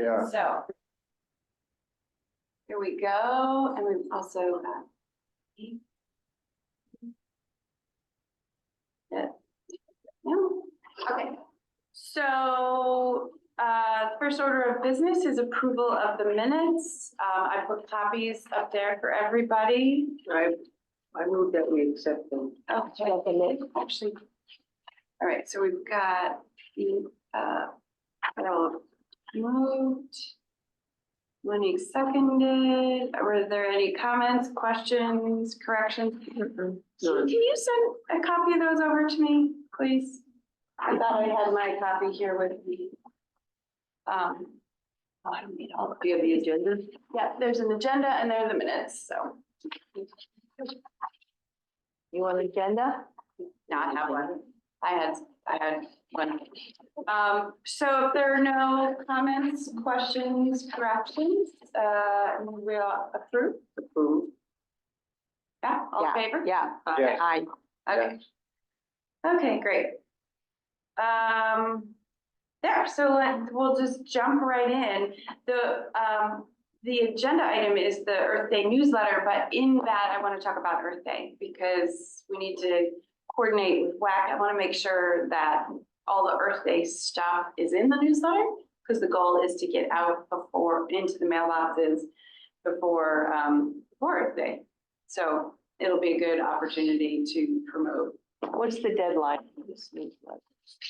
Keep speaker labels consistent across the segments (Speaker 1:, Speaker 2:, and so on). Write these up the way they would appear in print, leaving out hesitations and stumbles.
Speaker 1: Yeah.
Speaker 2: So. Here we go, and we've also got. Yeah. No, okay. So, first order of business is approval of the minutes. I put copies up there for everybody.
Speaker 3: I move that we accept them.
Speaker 2: Okay, actually. All right, so we've got the, Carol moved. Monique seconded. Were there any comments, questions, corrections? Can you send a copy of those over to me, please? I thought I had my copy here with me. I don't need all of
Speaker 3: Do you have the agenda?
Speaker 2: Yeah, there's an agenda and there are the minutes, so.
Speaker 3: You want an agenda?
Speaker 2: No, I have one. I had one. So if there are no comments, questions, corrections, we'll approve.
Speaker 3: Approve.
Speaker 2: Yeah, all in favor?
Speaker 3: Yeah.
Speaker 1: Yeah.
Speaker 3: Aye.
Speaker 2: Okay. Okay, great. There, so we'll just jump right in. The agenda item is the Earth Day newsletter, but in that I want to talk about Earth Day because we need to coordinate with WAC. I want to make sure that all the Earth Day stuff is in the newsletter because the goal is to get out into the mailboxes before Earth Day. So it'll be a good opportunity to promote.
Speaker 3: What's the deadline for this newsletter?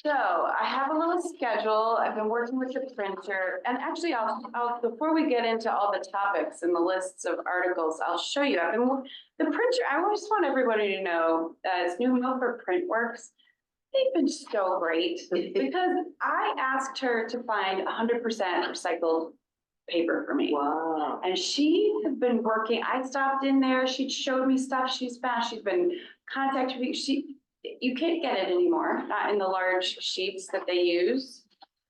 Speaker 2: So I have a little schedule. I've been working with the printer, and actually I'll before we get into all the topics and the lists of articles, I'll show you. The printer, I just want everybody to know that it's New Milford Printworks. They've been so great because I asked her to find 100% recycled paper for me.
Speaker 3: Wow.
Speaker 2: And she has been working, I stopped in there, she showed me stuff she's found, she's been contacting me, you can't get it anymore, not in the large sheets that they use.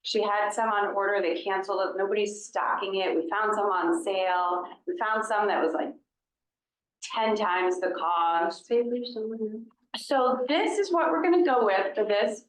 Speaker 2: She had some on order, they canceled it, nobody's stocking it, we found some on sale, we found some that was like 10 times the cost. So this is what we're gonna go with for this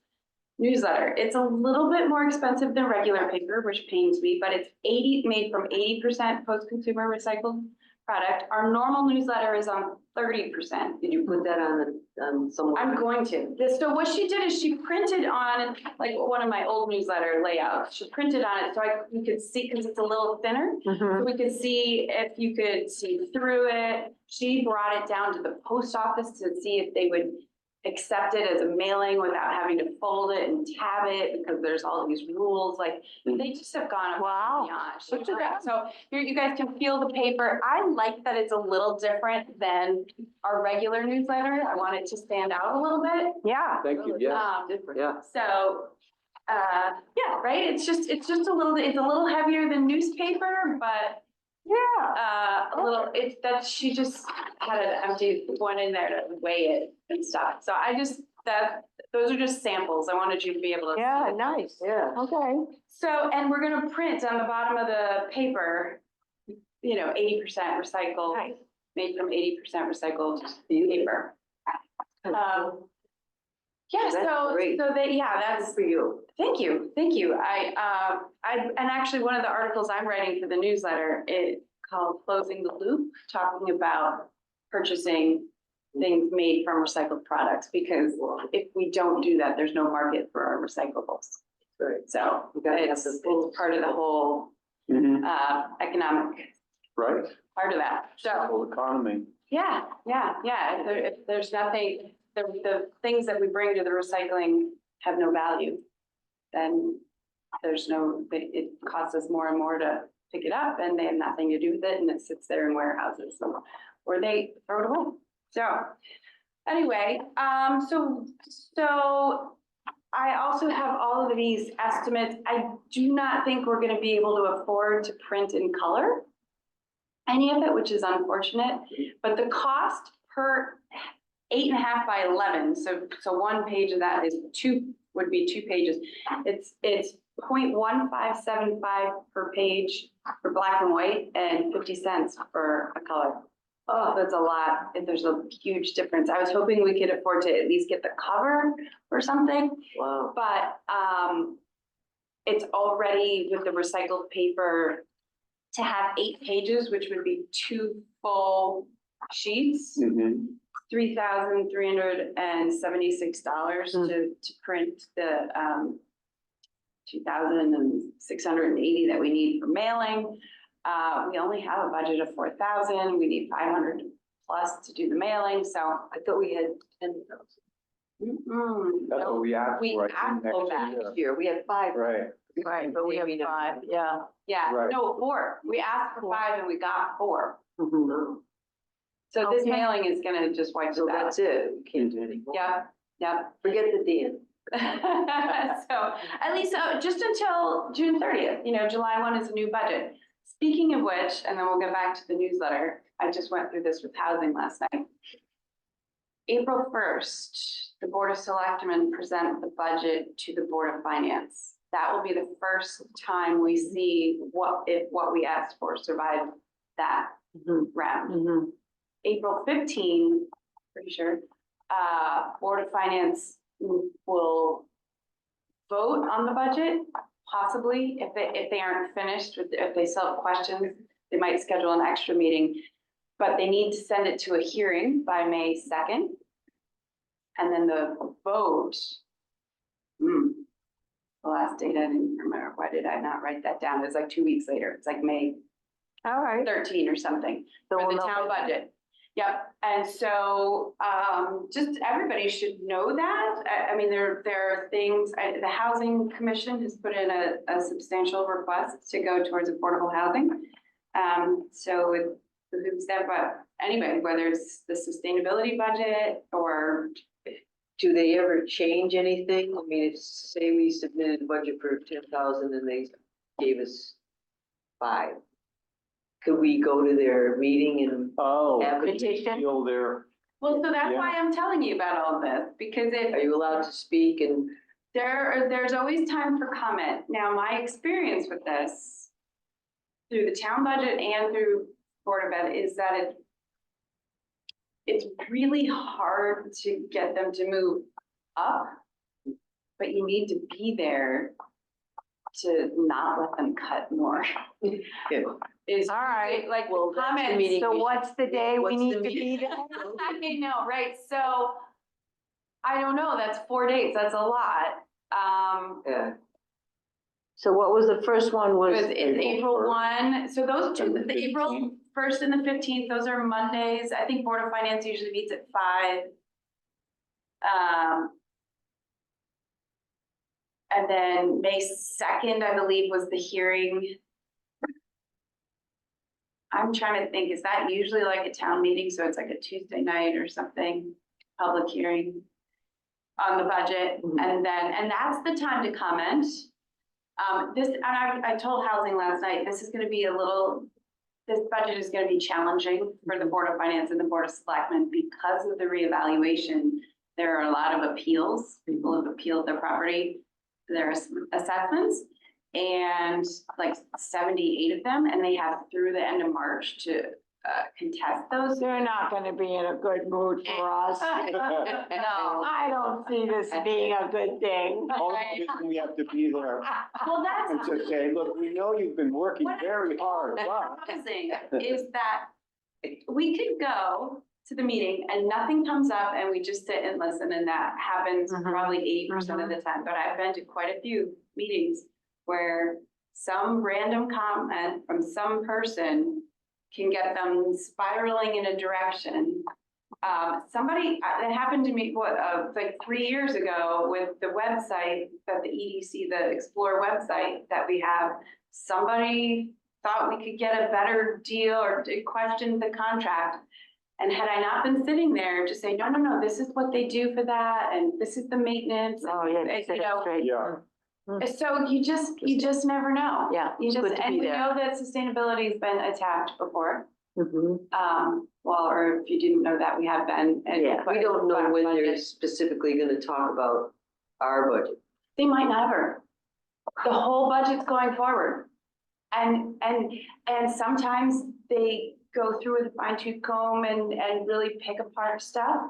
Speaker 2: newsletter. It's a little bit more expensive than regular paper, which pains me, but it's made from 80% post-consumer recycled product. Our normal newsletter is on 30%.
Speaker 3: Did you put that on somewhere?
Speaker 2: I'm going to. So what she did is she printed on like one of my old newsletter layouts. She printed on it so you could see because it's a little thinner. So we could see if you could see through it. She brought it down to the post office to see if they would accept it as a mailing without having to fold it and tab it because there's all these rules. Like they just have gone above and beyond.
Speaker 3: Look at that.
Speaker 2: So here you guys can feel the paper. I like that it's a little different than our regular newsletter. I want it to stand out a little bit.
Speaker 3: Yeah.
Speaker 1: Thank you, yeah.
Speaker 3: Different.
Speaker 1: Yeah.
Speaker 2: So, yeah, right. It's just a little heavier than newspaper, but
Speaker 3: Yeah.
Speaker 2: a little, she just had an empty one in there to weigh it and stuff. So those are just samples. I wanted you to be able to.
Speaker 3: Yeah, nice. Yeah. Okay.
Speaker 2: So, and we're gonna print on the bottom of the paper, 80% recycled,
Speaker 3: Nice.
Speaker 2: made from 80% recycled paper. Yeah,
Speaker 3: That's great.
Speaker 2: that's
Speaker 3: For you.
Speaker 2: Thank you. And actually one of the articles I'm writing for the newsletter, it called Closing the Loop, talking about purchasing things made from recycled products, because if we don't do that, there's no market for our recyclables.
Speaker 3: Right.
Speaker 2: So
Speaker 3: You gotta have
Speaker 2: it's
Speaker 3: the full
Speaker 2: part of the whole, economic
Speaker 1: Right,
Speaker 2: part of that. So,
Speaker 1: whole economy.
Speaker 2: yeah. If there's nothing, the things that we bring to the recycling have no value, then it costs us more and more to pick it up, and they have nothing to do with it, and it sits there in warehouses, or they throw it away. So anyway, so I also have all of these estimates. I do not think we're going to be able to afford to print in color any of it, which is unfortunate, but the cost per 8.5 by 11, so one page of that would be 2 pages. It's 0.1575 per page for black and white and 50 cents for a color. Oh, that's a lot. There's a huge difference. I was hoping we could afford to at least get the cover or something.
Speaker 3: Wow.
Speaker 2: But it's already with the recycled paper to have 8 pages, which would be 2 full sheets,
Speaker 1: Mhm.
Speaker 2: $3,376 to print the 2,680 that we need for mailing. We only have a budget of 4,000. We need 500 plus to do the mailing, so.
Speaker 3: I thought we had 10,000.
Speaker 1: That's what we asked
Speaker 2: We
Speaker 1: for, I
Speaker 2: asked
Speaker 1: think,
Speaker 2: for
Speaker 1: next
Speaker 2: that.
Speaker 1: year.
Speaker 3: This year, we had 5.
Speaker 1: Right.
Speaker 3: Right, but we have 5, yeah.
Speaker 2: Yeah,
Speaker 1: Right.
Speaker 2: no, 4. We asked for 5 and we got 4.
Speaker 3: Mhm.
Speaker 2: So this
Speaker 3: Okay.
Speaker 2: mailing is gonna just wipe
Speaker 3: So
Speaker 2: it out.
Speaker 3: that's it, we can't do anymore.
Speaker 2: Yep.
Speaker 3: Forget the Dan.
Speaker 2: So at least just until June 30th, July 1 is a new budget. Speaking of which, and then we'll get back to the newsletter, I just went through this with housing last night. April 1st, the Board of Selectmen present the budget to the Board of Finance. That will be the first time we see if what we asked for survived that round. April 15, pretty sure, Board of Finance will vote on the budget, possibly, if they aren't finished, if they still have questions, they might schedule an extra meeting. But they need to send it to a hearing by May 2nd. And then the vote, the last date, I didn't remember, why did I not write that down? It was like 2 weeks later, it's like May
Speaker 3: All right.
Speaker 2: 13 or something,
Speaker 3: So
Speaker 2: for
Speaker 3: we'll
Speaker 2: the
Speaker 3: know
Speaker 2: town
Speaker 3: by then.
Speaker 2: budget. Yep, and so, just everybody should know that. I mean, there are things, the Housing Commission has put in a substantial request to go towards affordable housing. So it behooves them, but anyway, whether it's the sustainability budget or.
Speaker 3: Do they ever change anything? I mean, if, say we submitted a budget for 10,000 and they gave us 5. Could we go to their meeting and
Speaker 1: Oh.
Speaker 3: Petition?
Speaker 1: Feel their,
Speaker 2: Well, so that's
Speaker 1: Yeah.
Speaker 2: why I'm telling you about all this, because
Speaker 3: are
Speaker 2: if
Speaker 3: you allowed to speak and?
Speaker 2: there's always time for comment. Now, my experience with this through the town budget and through Board of Ed is that it's really hard to get them to move up, but you need to be there to not let them cut more. Is
Speaker 3: All right.
Speaker 2: like,
Speaker 3: Well, that's the
Speaker 2: comments.
Speaker 3: meeting.
Speaker 4: So what's the day we
Speaker 3: What's the
Speaker 4: need to
Speaker 3: meeting?
Speaker 4: be there?
Speaker 2: I know, right? So I don't know, that's 4 days, that's a lot.
Speaker 3: Yeah. So what was the first one was?
Speaker 2: It's April
Speaker 1: 1st.
Speaker 2: 1, so those two,
Speaker 1: And the
Speaker 2: the April
Speaker 1: 15th.
Speaker 2: 1st and the 15th, those are Mondays. I think Board of Finance usually meets at 5. And then May 2nd, I believe, was the hearing. I'm trying to think, is that usually like a town meeting? So it's like a Tuesday night or something, public hearing on the budget.
Speaker 3: Mhm.
Speaker 2: And that's the time to comment. And I told Housing last night, this budget is gonna be challenging for the Board of Finance and the Board of Selectmen because of the reevaluation. There are a lot of appeals, people have appealed their property, their assessments, and like 78 of them, and they have through the end of March to contest those.
Speaker 4: They're not gonna be in a good mood for us.
Speaker 2: No.
Speaker 4: I don't see this being a good thing.
Speaker 1: all of this, we have to be there
Speaker 2: Well,
Speaker 1: and
Speaker 2: that's
Speaker 1: just say, look, we know you've been working
Speaker 2: What I
Speaker 1: very hard, but.
Speaker 2: promising is that we could go to the meeting and nothing comes up and we just sit and listen, and that happens
Speaker 4: Mhm.
Speaker 2: probably 80% of the time. But I've been to quite a few meetings where some random comment from some person can get them spiraling in a direction. That happened to me, like 3 years ago with the website that the EDC, the Explore website that we have. Somebody thought we could get a better deal or questioned the contract. And had I not been sitting there to say, no, this is what they do for that, and this is the maintenance.
Speaker 4: Oh, yeah,
Speaker 2: and,
Speaker 4: sit up straight.
Speaker 1: Yeah.
Speaker 2: So you just never know.
Speaker 4: Yeah,
Speaker 2: You
Speaker 4: it's
Speaker 2: just,
Speaker 4: good to
Speaker 2: and
Speaker 4: be
Speaker 2: we
Speaker 4: there.
Speaker 2: know that sustainability has been attacked before.
Speaker 3: Mhm.
Speaker 2: Well, or if you didn't know that, we have been.
Speaker 3: Yeah, we don't know when they're
Speaker 2: budget.
Speaker 3: specifically gonna talk about our budget.
Speaker 2: They might never. The whole budget's going forward. And sometimes they go through with a fine tooth comb and really pick apart stuff.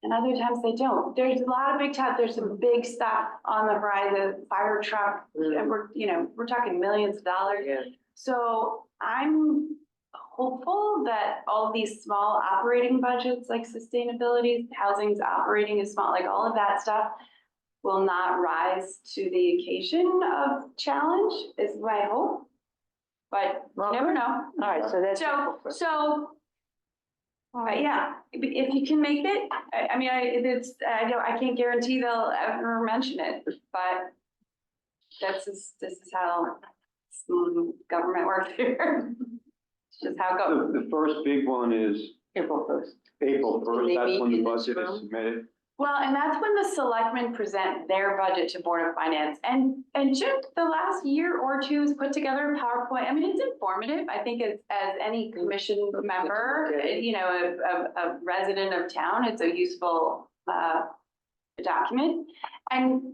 Speaker 2: and other times they don't. There's a lot of big stuff, there's some big stuff on the horizon, fire truck, and we're talking millions of dollars.
Speaker 3: Yeah.
Speaker 2: So I'm hopeful that all these small operating budgets, like sustainability, housing's operating is small, like all of that stuff will not rise to the occasion of challenge, is my hope. But you never know.
Speaker 4: All right, so that's.
Speaker 2: But yeah, if you can make it, I mean, I can't guarantee they'll ever mention it, but this is how government works here. It's just how it goes.
Speaker 1: The first big one is
Speaker 4: April 1st.
Speaker 1: April first,
Speaker 3: They
Speaker 1: that's
Speaker 3: meet
Speaker 1: when the
Speaker 3: in this
Speaker 1: budget is
Speaker 3: room?
Speaker 1: submitted.
Speaker 2: Well, and that's when the selectmen present their budget to Board of Finance. And Jim, the last year or two has put together a PowerPoint. I mean, it's informative. I think as any commission member, you know, a resident of town, it's a useful document. And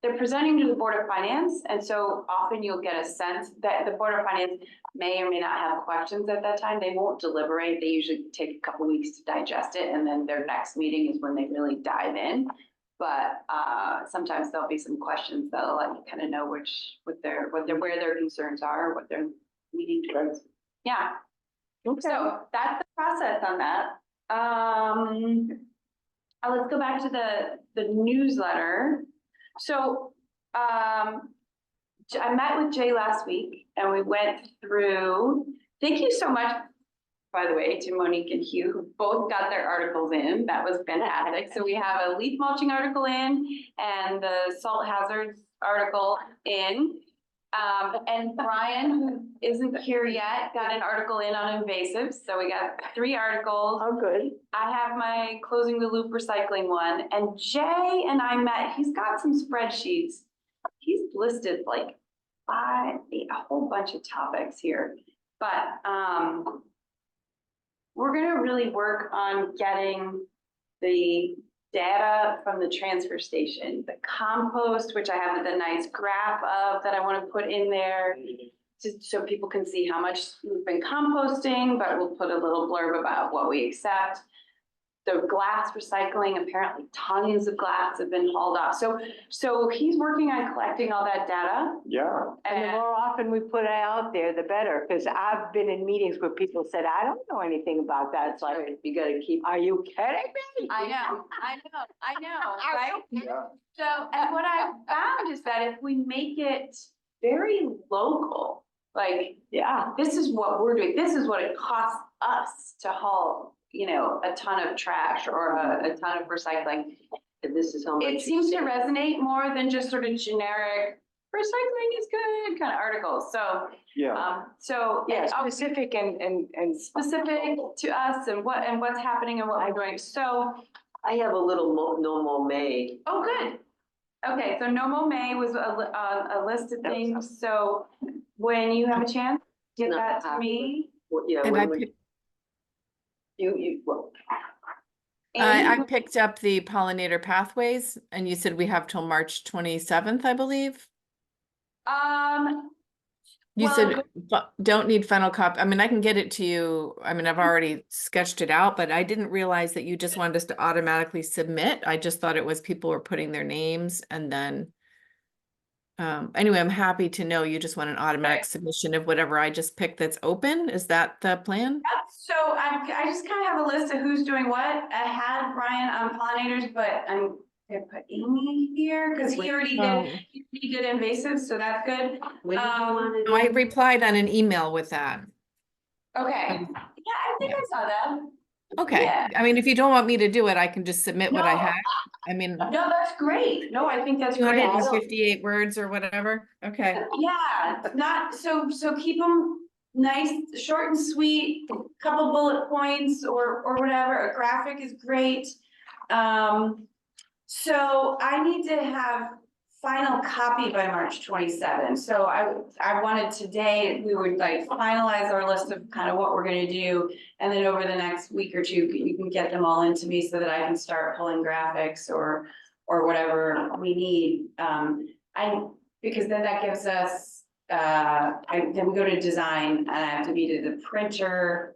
Speaker 2: they're presenting to the Board of Finance. And so often you'll get a sense that the Board of Finance may or may not have questions at that time. They won't deliberate. They usually take a couple weeks to digest it. And then their next meeting is when they really dive in. But sometimes there'll be some questions that'll let you kind of know where their concerns are, what they're leading towards. Yeah. So that's the process on that. Let's go back to the newsletter. So, I met with Jay last week and we went through, thank you so much, by the way, to Monique and Hugh, who both got their articles in. That was fantastic. So we have a leaf mulching article in and the salt hazards article in. And Brian, who isn't here yet, got an article in on invasives. So we got 3 articles.
Speaker 4: Oh, good.
Speaker 2: I have my closing the loop recycling one, and Jay and I met. He's got some spreadsheets. He's listed like 5, 8, a whole bunch of topics here. But we're gonna really work on getting the data from the transfer station, the compost, which I have the nice graph of that I want to put in there. So people can see how much we've been composting, but we'll put a little blurb about what we accept. The glass recycling, apparently tons of glass have been hauled off. So he's working on collecting all that data.
Speaker 1: Yeah,
Speaker 4: And the more often we put it out there, the better, because I've been in meetings where people said, I don't know anything about that. It's like,
Speaker 3: You gotta keep.
Speaker 4: are you kidding me?
Speaker 2: I know, right?
Speaker 1: yeah.
Speaker 2: So, and what I found is that if we make it very local, like,
Speaker 4: Yeah.
Speaker 2: this is what we're doing, this is what it costs us to haul, you know, a ton of trash or a ton of recycling.
Speaker 3: And this is how much.
Speaker 2: It seems to resonate more than just sort of generic, recycling is good kind of articles. So,
Speaker 1: Yeah,
Speaker 4: Yeah,
Speaker 2: and
Speaker 4: specific and
Speaker 2: specific to us and what's happening and what we're doing. So,
Speaker 3: I have a little no more May.
Speaker 2: oh, good. Okay, so NOMO May was a list of things. So when you have a chance, get
Speaker 3: Not
Speaker 2: that to
Speaker 3: half of
Speaker 2: me.
Speaker 3: Yeah.
Speaker 5: And
Speaker 3: when
Speaker 5: I
Speaker 3: we-
Speaker 5: picked,
Speaker 3: well,
Speaker 5: I picked up the pollinator pathways, and you said we have till March 27th, I believe. You
Speaker 2: Well,
Speaker 5: said don't need final copy. I mean, I can get it to you. I mean, I've already sketched it out, but I didn't realize that you just wanted us to automatically submit. I just thought it was people were putting their names and then. Anyway, I'm happy to know you just want an automatic submission of whatever I just picked that's open. Is that the plan?
Speaker 2: so I just kind of have a list of who's doing what. I had Brian on pollinators, but I'm gonna put Amy here because he already did invasives, so that's good.
Speaker 3: when do you want
Speaker 5: Oh, I
Speaker 3: it?
Speaker 5: replied on an email with that.
Speaker 2: Okay, yeah, I think I saw that.
Speaker 5: Okay,
Speaker 2: Yeah.
Speaker 5: I mean, if you don't want me to do it, I can just submit what I
Speaker 2: No.
Speaker 5: have. I mean,
Speaker 2: No, that's great. No, I think that's
Speaker 5: two
Speaker 2: great.
Speaker 5: hundred and 58 words or whatever. Okay.
Speaker 2: Yeah, not, so keep them nice, short and sweet, couple bullet points or whatever, a graphic is great. So I need to have final copy by March 27. So I wanted today, we would like finalize our list of kind of what we're gonna do. And then over the next week or two, you can get them all into me so that I can start pulling graphics or whatever we need. Because then that gives us, then we go to design and I have to be to the printer.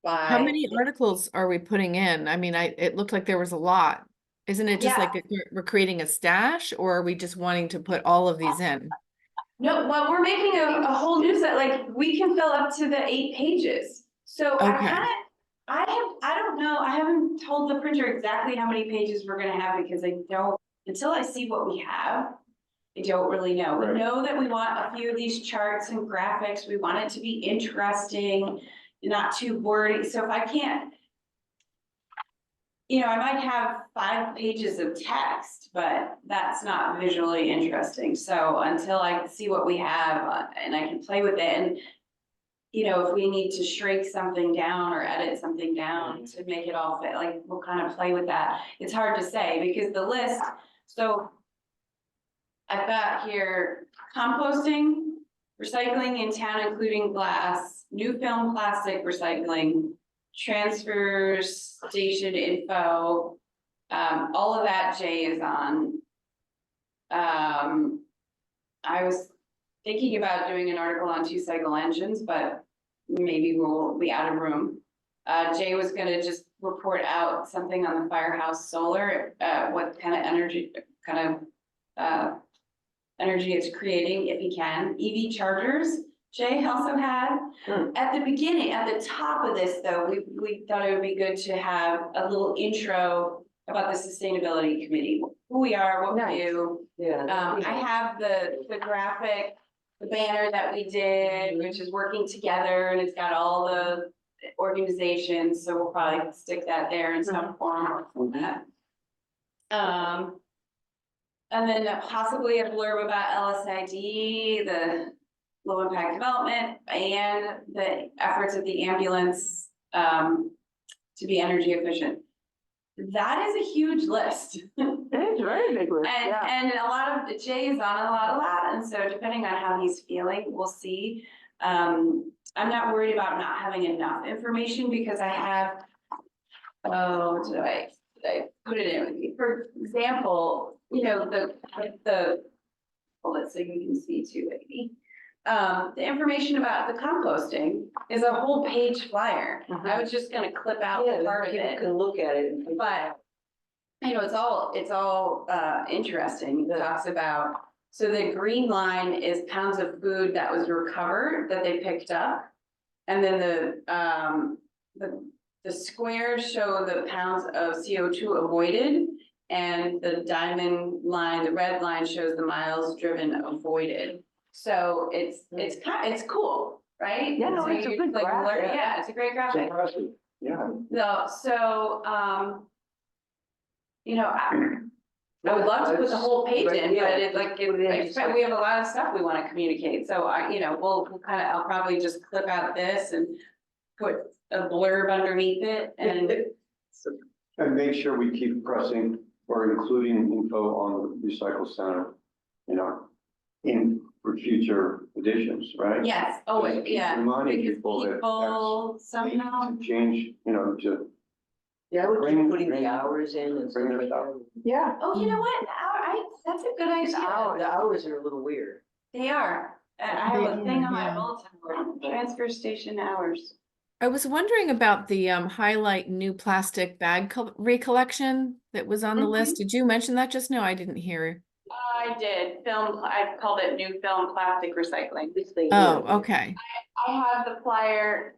Speaker 2: by.
Speaker 5: How many articles are we putting in? I mean, it looked like there was a lot. Isn't it just
Speaker 2: Yeah.
Speaker 5: like we're creating a stash, or are we just wanting to put all of these in?
Speaker 2: No, well, we're making a whole newsletter, like, we can fill up to the 8 pages. So I
Speaker 5: Okay.
Speaker 2: I don't know, I haven't told the printer exactly how many pages we're gonna have because I don't, until I see what we have, I don't really know. We
Speaker 1: Right.
Speaker 2: know that we want a few of these charts and graphics, we want it to be interesting, not too wordy, so if I can't, I might have 5 pages of text, but that's not visually interesting. So until I see what we have and I can play with it and, if we need to shrink something down or edit something down to make it all fit, like we'll kind of play with that. It's hard to say because the list, so I've got here composting, recycling in town, including glass, new film plastic recycling, transfer station info, all of that Jay is on. I was thinking about doing an article on 2-cycle engines, but maybe we'll be out of room. Jay was gonna just report out something on the firehouse solar, what kind of energy, energy it's creating if he can. EV chargers, Jay also had. At the beginning, at the top of this though, we thought it would be good to have a little intro about the sustainability committee, who we are, what we
Speaker 4: Nice.
Speaker 2: do.
Speaker 3: Yeah.
Speaker 2: I have the graphic, the banner that we did, which is working together and it's got all the organizations, so we'll probably stick that there in some form or format. And then possibly a blurb about LSID, the low impact development and the efforts of the ambulance to be energy efficient. That is a huge list.
Speaker 4: It's a very big list, yeah.
Speaker 2: And a lot of, Jay is on a lot of that, and so depending on how he's feeling, we'll see. I'm not worried about not having enough information because I have, did I put it in? For example, the, well, let's see, you can see too, maybe. The information about the composting is a whole page flyer. I was just gonna clip out
Speaker 3: Yeah,
Speaker 2: part of
Speaker 3: people
Speaker 2: it.
Speaker 3: can look at it. and-
Speaker 2: But, it's all interesting. It talks about, so the green line is pounds of food that was recovered, that they picked up. And then the squares show the pounds of CO2 avoided. And the diamond line, the red line shows the miles driven avoided. So it's cool, right?
Speaker 4: Yeah, no,
Speaker 2: So
Speaker 4: it's a
Speaker 2: you
Speaker 4: good
Speaker 2: like
Speaker 4: graph,
Speaker 2: learn-
Speaker 4: yeah.
Speaker 2: Yeah, it's a great
Speaker 1: It's
Speaker 2: graphic.
Speaker 1: impressive, yeah.
Speaker 2: No, so, I would love to put the whole page in, but it's like, we have a lot of stuff we wanna communicate, so we'll I'll probably just clip out this and put a blurb underneath it and.
Speaker 1: And make sure we keep pressing or including info on the recycle center, for future editions, right?
Speaker 2: Yes, always,
Speaker 1: Just keep
Speaker 2: yeah,
Speaker 1: reminding
Speaker 2: because
Speaker 1: people that
Speaker 2: people somehow,
Speaker 1: To change, to
Speaker 3: Yeah, I would
Speaker 1: Bring-
Speaker 3: keep putting
Speaker 1: bring-
Speaker 3: the hours in and stuff
Speaker 1: bring their
Speaker 3: like
Speaker 1: stuff.
Speaker 3: that.
Speaker 4: Yeah.
Speaker 2: oh, you know what, that's a good
Speaker 3: The
Speaker 2: idea,
Speaker 3: hours are a little weird.
Speaker 2: they are. I have a thing on my
Speaker 5: Yeah.
Speaker 2: bulletin board, transfer station hours.
Speaker 5: I was wondering about the highlight new plastic bag recollection that was on the list. Did you mention that just now? I didn't hear.
Speaker 2: I did, I called it new film plastic recycling.
Speaker 3: This thing
Speaker 5: Oh,
Speaker 3: here.
Speaker 5: okay.
Speaker 2: I have the flyer,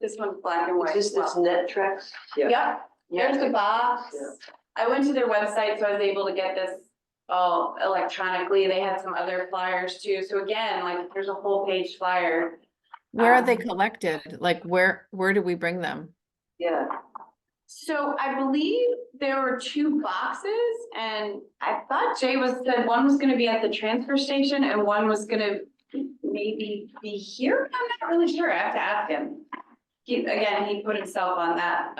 Speaker 2: this one's black and white.
Speaker 3: Is this Net Trex? Yeah.
Speaker 2: Yep, there's the box.
Speaker 3: Yeah.
Speaker 2: I went to their website, so I was able to get this all electronically. They had some other flyers too. So again, like, there's a whole page flyer.
Speaker 5: Where are they collected? Like, where do we bring them?
Speaker 3: Yeah.
Speaker 2: So I believe there were 2 boxes and I thought Jay said one was gonna be at the transfer station and one was gonna maybe be here. I'm not really sure. I have to ask him. He put himself on that,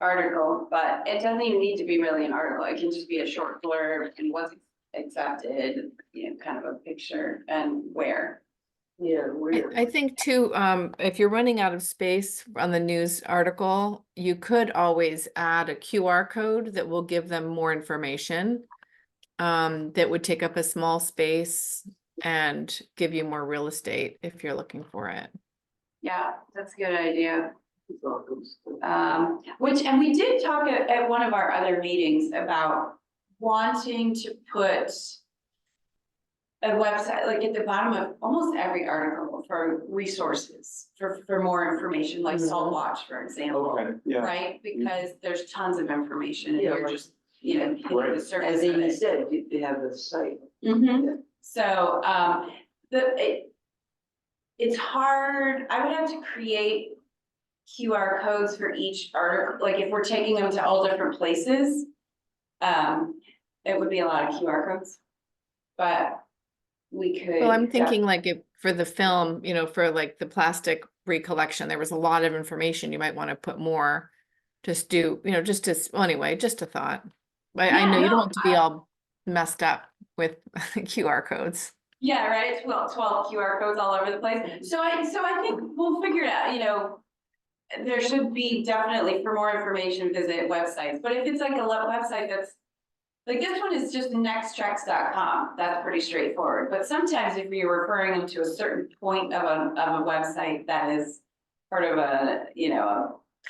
Speaker 2: article, but it doesn't even need to be really an article. It can just be a short blurb and what's accepted, kind of a picture and where.
Speaker 3: Yeah, weird.
Speaker 5: I think too, if you're running out of space on the news article, you could always add a QR code that will give them more information. That would take up a small space and give you more real estate if you're looking for it.
Speaker 2: Yeah, that's a good idea. And we did talk at one of our other meetings about wanting to put a website, like at the bottom of almost every article for resources, for more information, like Salt Watch, for example.
Speaker 1: Okay, yeah.
Speaker 2: Right, because there's tons of information and
Speaker 3: Yeah,
Speaker 2: you're
Speaker 3: right.
Speaker 2: just, hitting the
Speaker 1: Right.
Speaker 2: surface
Speaker 3: As
Speaker 2: of
Speaker 3: Amy
Speaker 2: it.
Speaker 3: said, you have the site.
Speaker 2: Mm-hmm, so, it's hard, I would have to create QR codes for each article, like if we're taking them to all different places. It would be a lot of QR codes. But we could.
Speaker 5: Well, I'm thinking like if for the film, for like the plastic recollection, there was a lot of information. You might want to put more. Just do, well, anyway, just a thought. I know you don't
Speaker 2: no,
Speaker 5: want to be all messed up with QR codes.
Speaker 2: Yeah, right, 12 QR codes all over the place. So I think we'll figure it out, there should be definitely, for more information, visit websites. But if it's like a website that's, like this one is just nexttracks.com, that's pretty straightforward. But sometimes if you're referring them to a certain point of a website that is part of a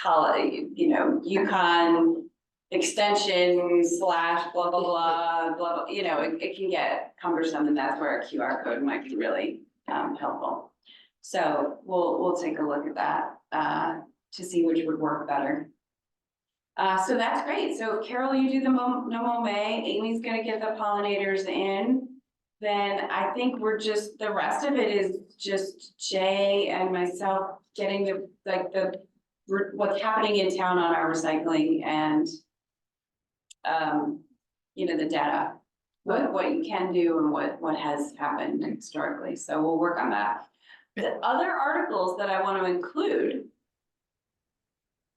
Speaker 2: college, Yukon extension / blah, blah, blah, blah, it can get cumbersome, and that's where a QR code might be really helpful. So we'll take a look at that to see which would work better. So that's great. So Carol, you do the no mow May, Amy's gonna get the pollinators in. Then I think the rest of it is just Jay and myself getting what's happening in town on our recycling and the data, what you can do and what has happened historically. So we'll work on that. The other articles that I want to include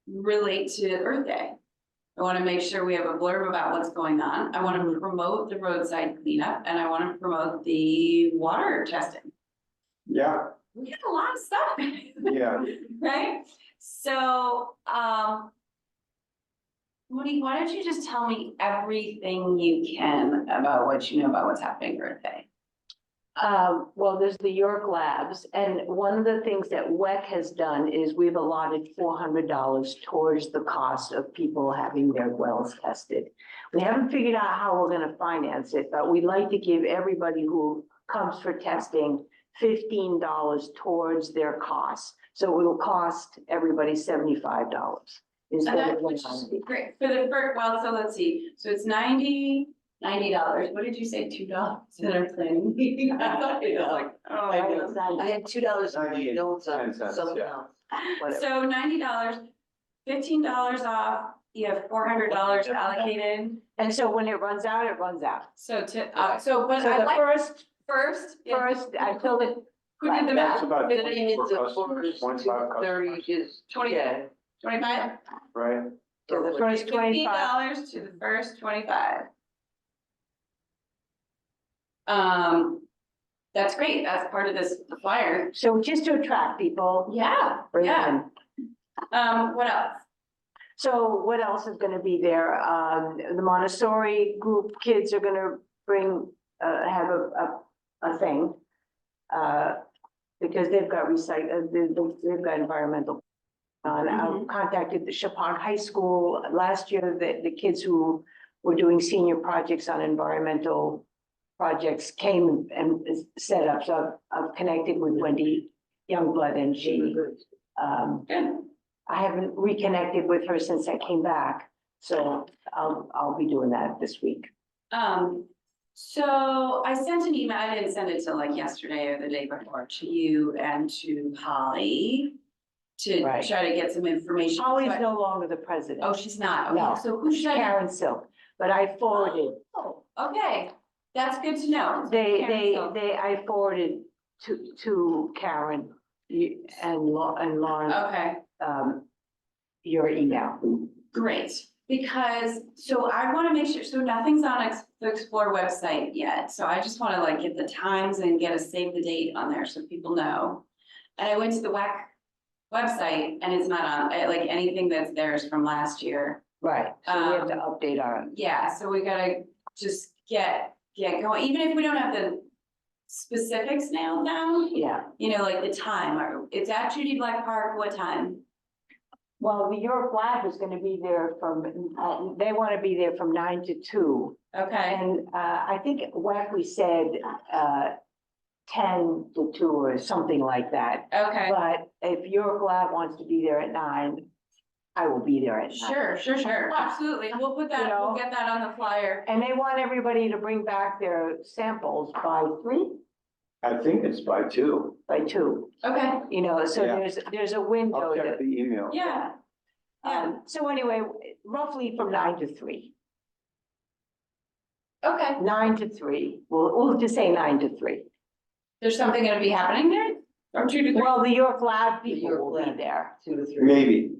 Speaker 2: relate to Earth Day. I want to make sure we have a blurb about what's going on. I want to promote the roadside cleanup, and I want to promote the water testing.
Speaker 1: Yeah,
Speaker 2: We got a lot of stuff.
Speaker 1: yeah.
Speaker 2: Right? So, Monique, why don't you just tell me everything you can about what you know about what's happening Earth Day?
Speaker 4: Well, there's the York Labs, and one of the things that WEC has done is we've allotted $400 towards the cost of people having their wells tested. We haven't figured out how we're gonna finance it, but we'd like to give everybody who comes for testing $15 towards their costs. So it will cost everybody $75 instead of
Speaker 2: Which is
Speaker 4: $190.
Speaker 2: great, for the first, well, so let's see, so it's $90. What did you say, $2 that are planning? I thought it was like, oh, my goodness.
Speaker 3: I had $2
Speaker 1: $98,
Speaker 3: notes on
Speaker 1: 10 cents,
Speaker 3: something
Speaker 1: yeah.
Speaker 3: else. Whatever.
Speaker 2: So $90, $15 off, you have $400 allocated.
Speaker 4: And so when it runs out, it runs out.
Speaker 2: So but
Speaker 4: So
Speaker 2: I
Speaker 4: the
Speaker 2: like
Speaker 4: first,
Speaker 2: yeah.
Speaker 4: I filled it,
Speaker 2: Who did the
Speaker 1: That's
Speaker 2: math?
Speaker 1: about
Speaker 3: Fifteen
Speaker 1: 24
Speaker 3: to
Speaker 1: customers, 25
Speaker 3: 30
Speaker 1: customers,
Speaker 3: is,
Speaker 2: 20.
Speaker 3: yeah.
Speaker 2: 25?
Speaker 1: right?
Speaker 4: to the first 25.
Speaker 2: $15 to the first 25. That's great, that's part of this flyer.
Speaker 4: So just to attract people.
Speaker 2: Yeah,
Speaker 4: bring
Speaker 2: yeah.
Speaker 4: them.
Speaker 2: What else?
Speaker 4: So what else is gonna be there? The Montessori group kids are gonna bring, have a thing. Because they've got they've got environmental. I contacted the Chapag High School last year, the kids who were doing senior projects on environmental projects came and set up, so I've connected with Wendy Youngblood, and she,
Speaker 2: Good.
Speaker 4: I haven't reconnected with her since I came back, so I'll be doing that this week.
Speaker 2: So I sent an email, I didn't send it till like yesterday or the day before, to you and to Holly to
Speaker 4: Right.
Speaker 2: try to get some information.
Speaker 4: Holly's
Speaker 2: But-
Speaker 4: no longer the president.
Speaker 2: Oh, she's not,
Speaker 4: No.
Speaker 2: okay, so who should I?
Speaker 4: Karen Silk, but I forwarded,
Speaker 2: Oh, okay, that's good to know.
Speaker 4: I forwarded to Karen and Lauren,
Speaker 2: Okay.
Speaker 4: your email.
Speaker 2: Great, because, so I wanna make sure, so nothing's on the Explore website yet, so I just wanna like get the times and get a save the date on there so people know. And I went to the WAC website and it's not on, like anything that's there is from last year.
Speaker 4: Right, so we have to update our,
Speaker 2: Yeah, so we gotta just get going, even if we don't have the specifics nailed down,
Speaker 4: Yeah,
Speaker 2: you know, like the time, or it's at Judy Black Park, what time?
Speaker 4: well, the York Lab is gonna be there from, they wanna be there from 9 to 2.
Speaker 2: Okay,
Speaker 4: And, I think we said, 10 to 2 or something like that.
Speaker 2: okay,
Speaker 4: But if York Lab wants to be there at 9, I will be there at 9.
Speaker 2: sure, absolutely, we'll put that,
Speaker 4: You know?
Speaker 2: we'll get that on the flyer.
Speaker 4: And they want everybody to bring back their samples by 3,
Speaker 1: I think it's by 2.
Speaker 4: by 2,
Speaker 2: Okay,
Speaker 4: you know, so
Speaker 1: Yeah.
Speaker 4: there's a window
Speaker 1: I'll check
Speaker 4: to.
Speaker 1: the email.
Speaker 2: yeah,
Speaker 4: So anyway, roughly from 9 to 3.
Speaker 2: okay,
Speaker 4: 9 to 3, we'll just say 9 to 3.
Speaker 2: there's something gonna be happening there, from 2 to 3?
Speaker 4: Well, the York Lab people
Speaker 3: York
Speaker 4: will be
Speaker 3: Lab.
Speaker 4: there.
Speaker 3: 2 to 3.
Speaker 1: Maybe.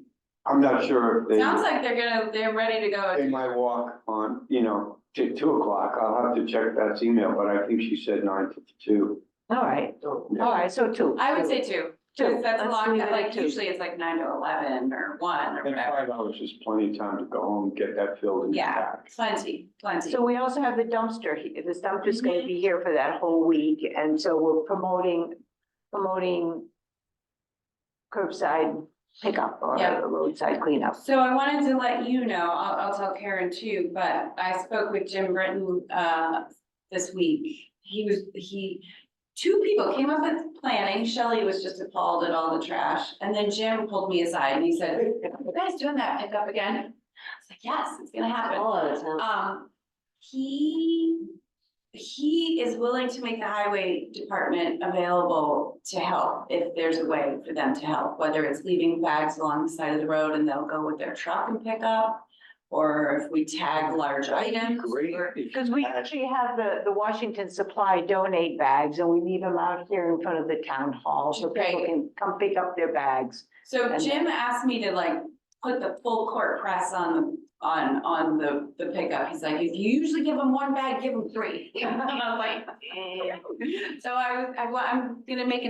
Speaker 1: I'm not sure if
Speaker 2: Sounds like they're ready to go.
Speaker 1: they might walk on, you know, to 2 o'clock. I'll have to check that email, but I think she said 9 to 2.
Speaker 4: All right,
Speaker 3: Oh,
Speaker 1: Yeah.
Speaker 4: all right, so 2.
Speaker 2: I would say 2,
Speaker 4: 2.
Speaker 2: because that's a
Speaker 4: Let's
Speaker 2: lot,
Speaker 4: leave it at
Speaker 2: like
Speaker 4: 2.
Speaker 2: usually it's like 9 to 11 or 1 or
Speaker 1: And
Speaker 2: whatever.
Speaker 1: 5 hours is plenty of time to go home, get that filled and get
Speaker 2: Yeah,
Speaker 1: back.
Speaker 2: plenty.
Speaker 4: So we also have the dumpster, the dumpster's gonna be here for that whole week, and so we're promoting curbside pickup or
Speaker 2: Yep.
Speaker 4: roadside cleanup.
Speaker 2: So I wanted to let you know, I'll tell Karen too, but I spoke with Jim Britton, this week. Two people came up with planning, Shelley was just appalled at all the trash, and then Jim pulled me aside and he said, "Are you guys doing that pickup again?" I was like, "Yes, it's gonna happen."
Speaker 3: All out of town.
Speaker 2: He is willing to make the highway department available to help if there's a way for them to help, whether it's leaving bags along the side of the road and they'll go with their truck and pick up. Or if we tag large items.
Speaker 1: Great.
Speaker 2: or-
Speaker 4: Because we actually have the Washington Supply donate bags, and we leave them out here in front of the town hall, so people
Speaker 2: Right.
Speaker 4: can come pick up their bags.
Speaker 2: So
Speaker 4: And-
Speaker 2: Jim asked me to like put the full court press on the pickup. He's like, if you usually give them 1 bag, give them 3. And I was like, eh. So I'm gonna make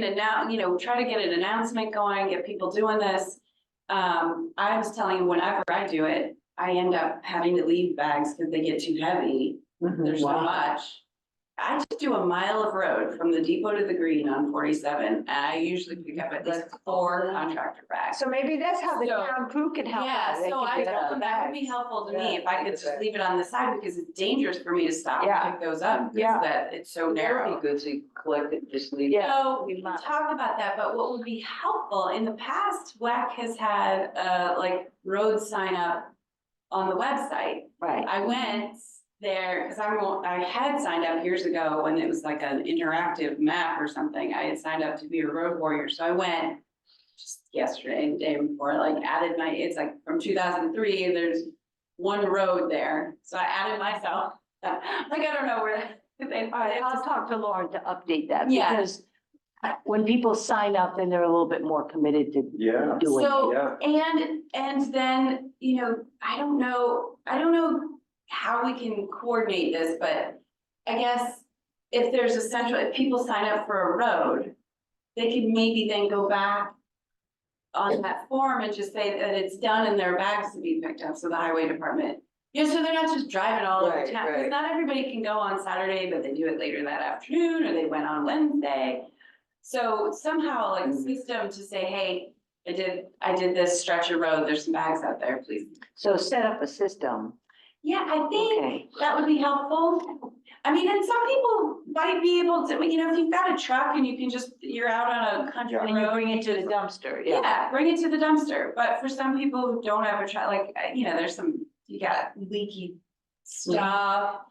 Speaker 2: try to get an announcement going, get people doing this. I was telling him whenever I do it, I end up having to leave bags because they get too heavy. There's so
Speaker 4: Wow.
Speaker 2: much. I just do a mile of road from the depot to the green on 47, and I usually pick up at least 4 contractor bags.
Speaker 4: So maybe that's how the
Speaker 2: So-
Speaker 4: town crew can help
Speaker 2: Yeah,
Speaker 4: out. They
Speaker 2: so
Speaker 4: can
Speaker 2: I
Speaker 4: pick up
Speaker 2: told them that would
Speaker 4: bags.
Speaker 2: be helpful to me
Speaker 3: Yeah,
Speaker 2: if I could
Speaker 3: pick it
Speaker 2: just
Speaker 3: back.
Speaker 2: leave it on the side, because it's dangerous for me to stop
Speaker 4: Yeah.
Speaker 2: and pick those up,
Speaker 4: Yeah.
Speaker 2: because that it's so
Speaker 3: That
Speaker 2: narrow.
Speaker 3: would be good to collect it, just leave.
Speaker 4: Yeah.
Speaker 2: So we
Speaker 4: we
Speaker 2: can
Speaker 4: might.
Speaker 2: talk about that, but what would be helpful, in the past, WAC has had like road sign up on the website.
Speaker 4: Right.
Speaker 2: I went there, because I had signed up years ago when it was like an interactive map or something. I had signed up to be a road warrior, so I went just yesterday, the day before, like added it's like from 2003, and there's 1 road there, so I added myself. Like, I don't know where they.
Speaker 4: All right, I'll talk to Lauren to update that,
Speaker 2: Yeah.
Speaker 4: because when people sign up, then they're a little bit more committed to
Speaker 1: Yeah,
Speaker 4: doing it.
Speaker 2: So,
Speaker 1: yeah.
Speaker 2: and then, I don't know how we can coordinate this, but I guess if there's if people sign up for a road, they could maybe then go back on that form and just say that it's done and their bags to be picked up, so the highway department. So they're not just driving all over
Speaker 3: Right,
Speaker 2: town, because
Speaker 3: right.
Speaker 2: not everybody can go on Saturday, but they do it later that afternoon, or they went on Wednesday. So somehow like a system to say, hey, I did this stretch of road, there's some bags out there, please.
Speaker 4: So set up a system.
Speaker 2: Yeah, I think
Speaker 4: Okay.
Speaker 2: that would be helpful. I mean, and some people might be able to, if you've got a truck and you're out on a country
Speaker 4: And you
Speaker 2: road.
Speaker 4: bring it to the dumpster, yeah.
Speaker 2: Yeah, bring it to the dumpster, but for some people who don't have a truck, like, there's you got leaky stuff.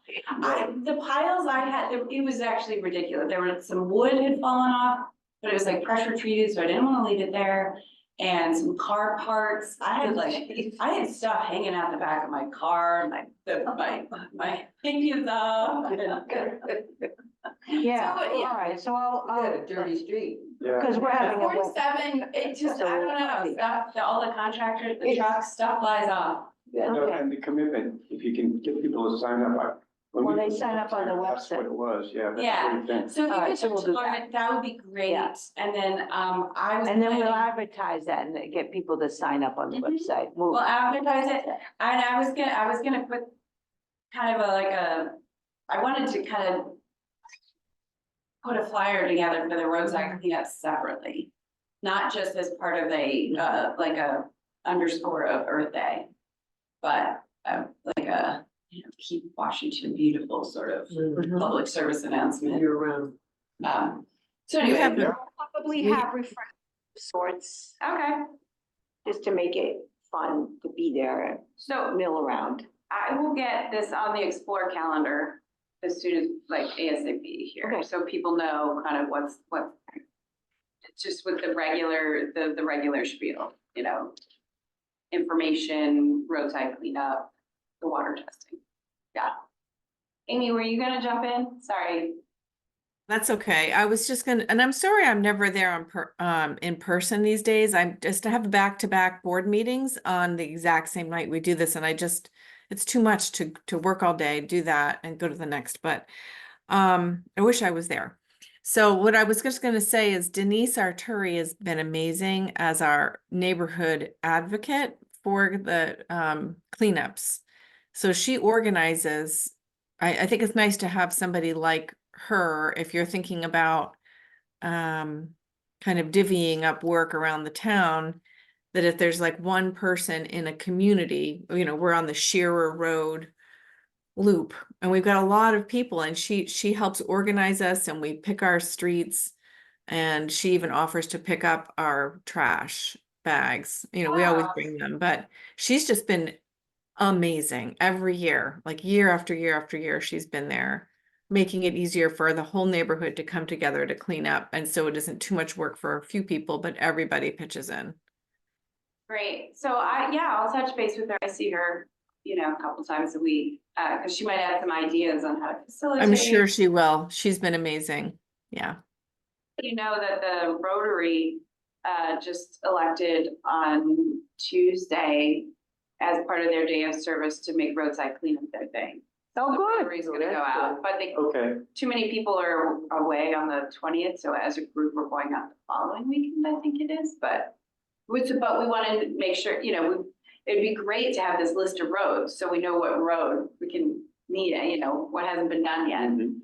Speaker 2: The piles I had, it was actually ridiculous. There were some wood had fallen off, but it was like pressure treated, so I didn't wanna leave it there. And some car parts, I had stuff hanging out the back of my car, my hinges up.
Speaker 4: Yeah,
Speaker 2: So, yeah.
Speaker 4: all right, so
Speaker 3: You got a
Speaker 4: I'll,
Speaker 3: dirty street.
Speaker 1: Yeah.
Speaker 4: because we're having a.
Speaker 2: 47, it just, I don't know, stuff, all the contractors, the trucks, stuff flies off.
Speaker 1: No,
Speaker 4: Okay.
Speaker 1: and the commitment, if you can get people to sign up. when
Speaker 4: Well,
Speaker 1: we-
Speaker 4: they sign up on the
Speaker 1: That's what
Speaker 4: website.
Speaker 1: it was, yeah. that's
Speaker 2: Yeah.
Speaker 1: what it meant.
Speaker 2: So if you
Speaker 4: All right,
Speaker 2: could
Speaker 4: so we'll
Speaker 2: touch
Speaker 4: do
Speaker 2: on it, that would be great,
Speaker 4: Yeah.
Speaker 2: and then, I was
Speaker 4: And then we'll
Speaker 2: planning-
Speaker 4: advertise that and get people to sign up on the
Speaker 2: Mhm.
Speaker 4: website.
Speaker 2: We'll advertise it, and I was gonna put kind of I wanted to kind of put a flyer together for the roadside cleanup separately. Not just as part of a, like a underscore of Earth Day. But, like a, keep Washington beautiful sort of public service announcement.
Speaker 3: Year round.
Speaker 2: So
Speaker 5: You
Speaker 2: anyway,
Speaker 5: have the-
Speaker 4: Probably
Speaker 5: We-
Speaker 4: have refreshment of sorts,
Speaker 2: okay,
Speaker 4: just to make it fun to be there and
Speaker 2: so
Speaker 4: mill around.
Speaker 2: I will get this on the Explore calendar as soon as, like, ASAP here,
Speaker 4: Okay.
Speaker 2: so people know kind of what's, it's just with the regular spiel, you know. Information, roadside cleanup, the water testing. Yeah. Amy, were you gonna jump in? Sorry.
Speaker 5: That's okay. I was just gonna, and I'm sorry I'm never there in person these days. I'm just, I have back-to-back board meetings on the exact same night we do this, and it's too much to work all day, do that, and go to the next, but I wish I was there. So what I was just gonna say is Denise Arturi has been amazing as our neighborhood advocate for the cleanups. So she organizes, I think it's nice to have somebody like her if you're thinking about kind of divvying up work around the town, that if there's like one person in a community, you know, we're on the Shearer Road loop and we've got a lot of people, and she helps organize us and we pick our streets, and she even offers to pick up our trash bags. You know, we always
Speaker 2: Wow.
Speaker 5: bring them, but she's just been amazing every year, like year after year after year, she's been there, making it easier for the whole neighborhood to come together to clean up. And so it isn't too much work for a few people, but everybody pitches in.
Speaker 2: Great. So I'll touch base with her. I see her, you know, a couple times a week, because she might have some ideas on how to facilitate.
Speaker 5: I'm sure she will. She's been amazing. Yeah.
Speaker 2: You know that the Rotary just elected on Tuesday as part of their day of service to make roadside cleanup their thing.
Speaker 4: Oh,
Speaker 2: The
Speaker 4: good.
Speaker 2: Rotary's gonna go out, but they,
Speaker 1: Okay,
Speaker 2: too many people are away on the 20th, so as a group, we're going out the following weekend, I think it is, but we wanted to make sure, you know, it'd be great to have this list of roads, so we know what road we can meet, you know, what hasn't been done yet.
Speaker 1: Mhm.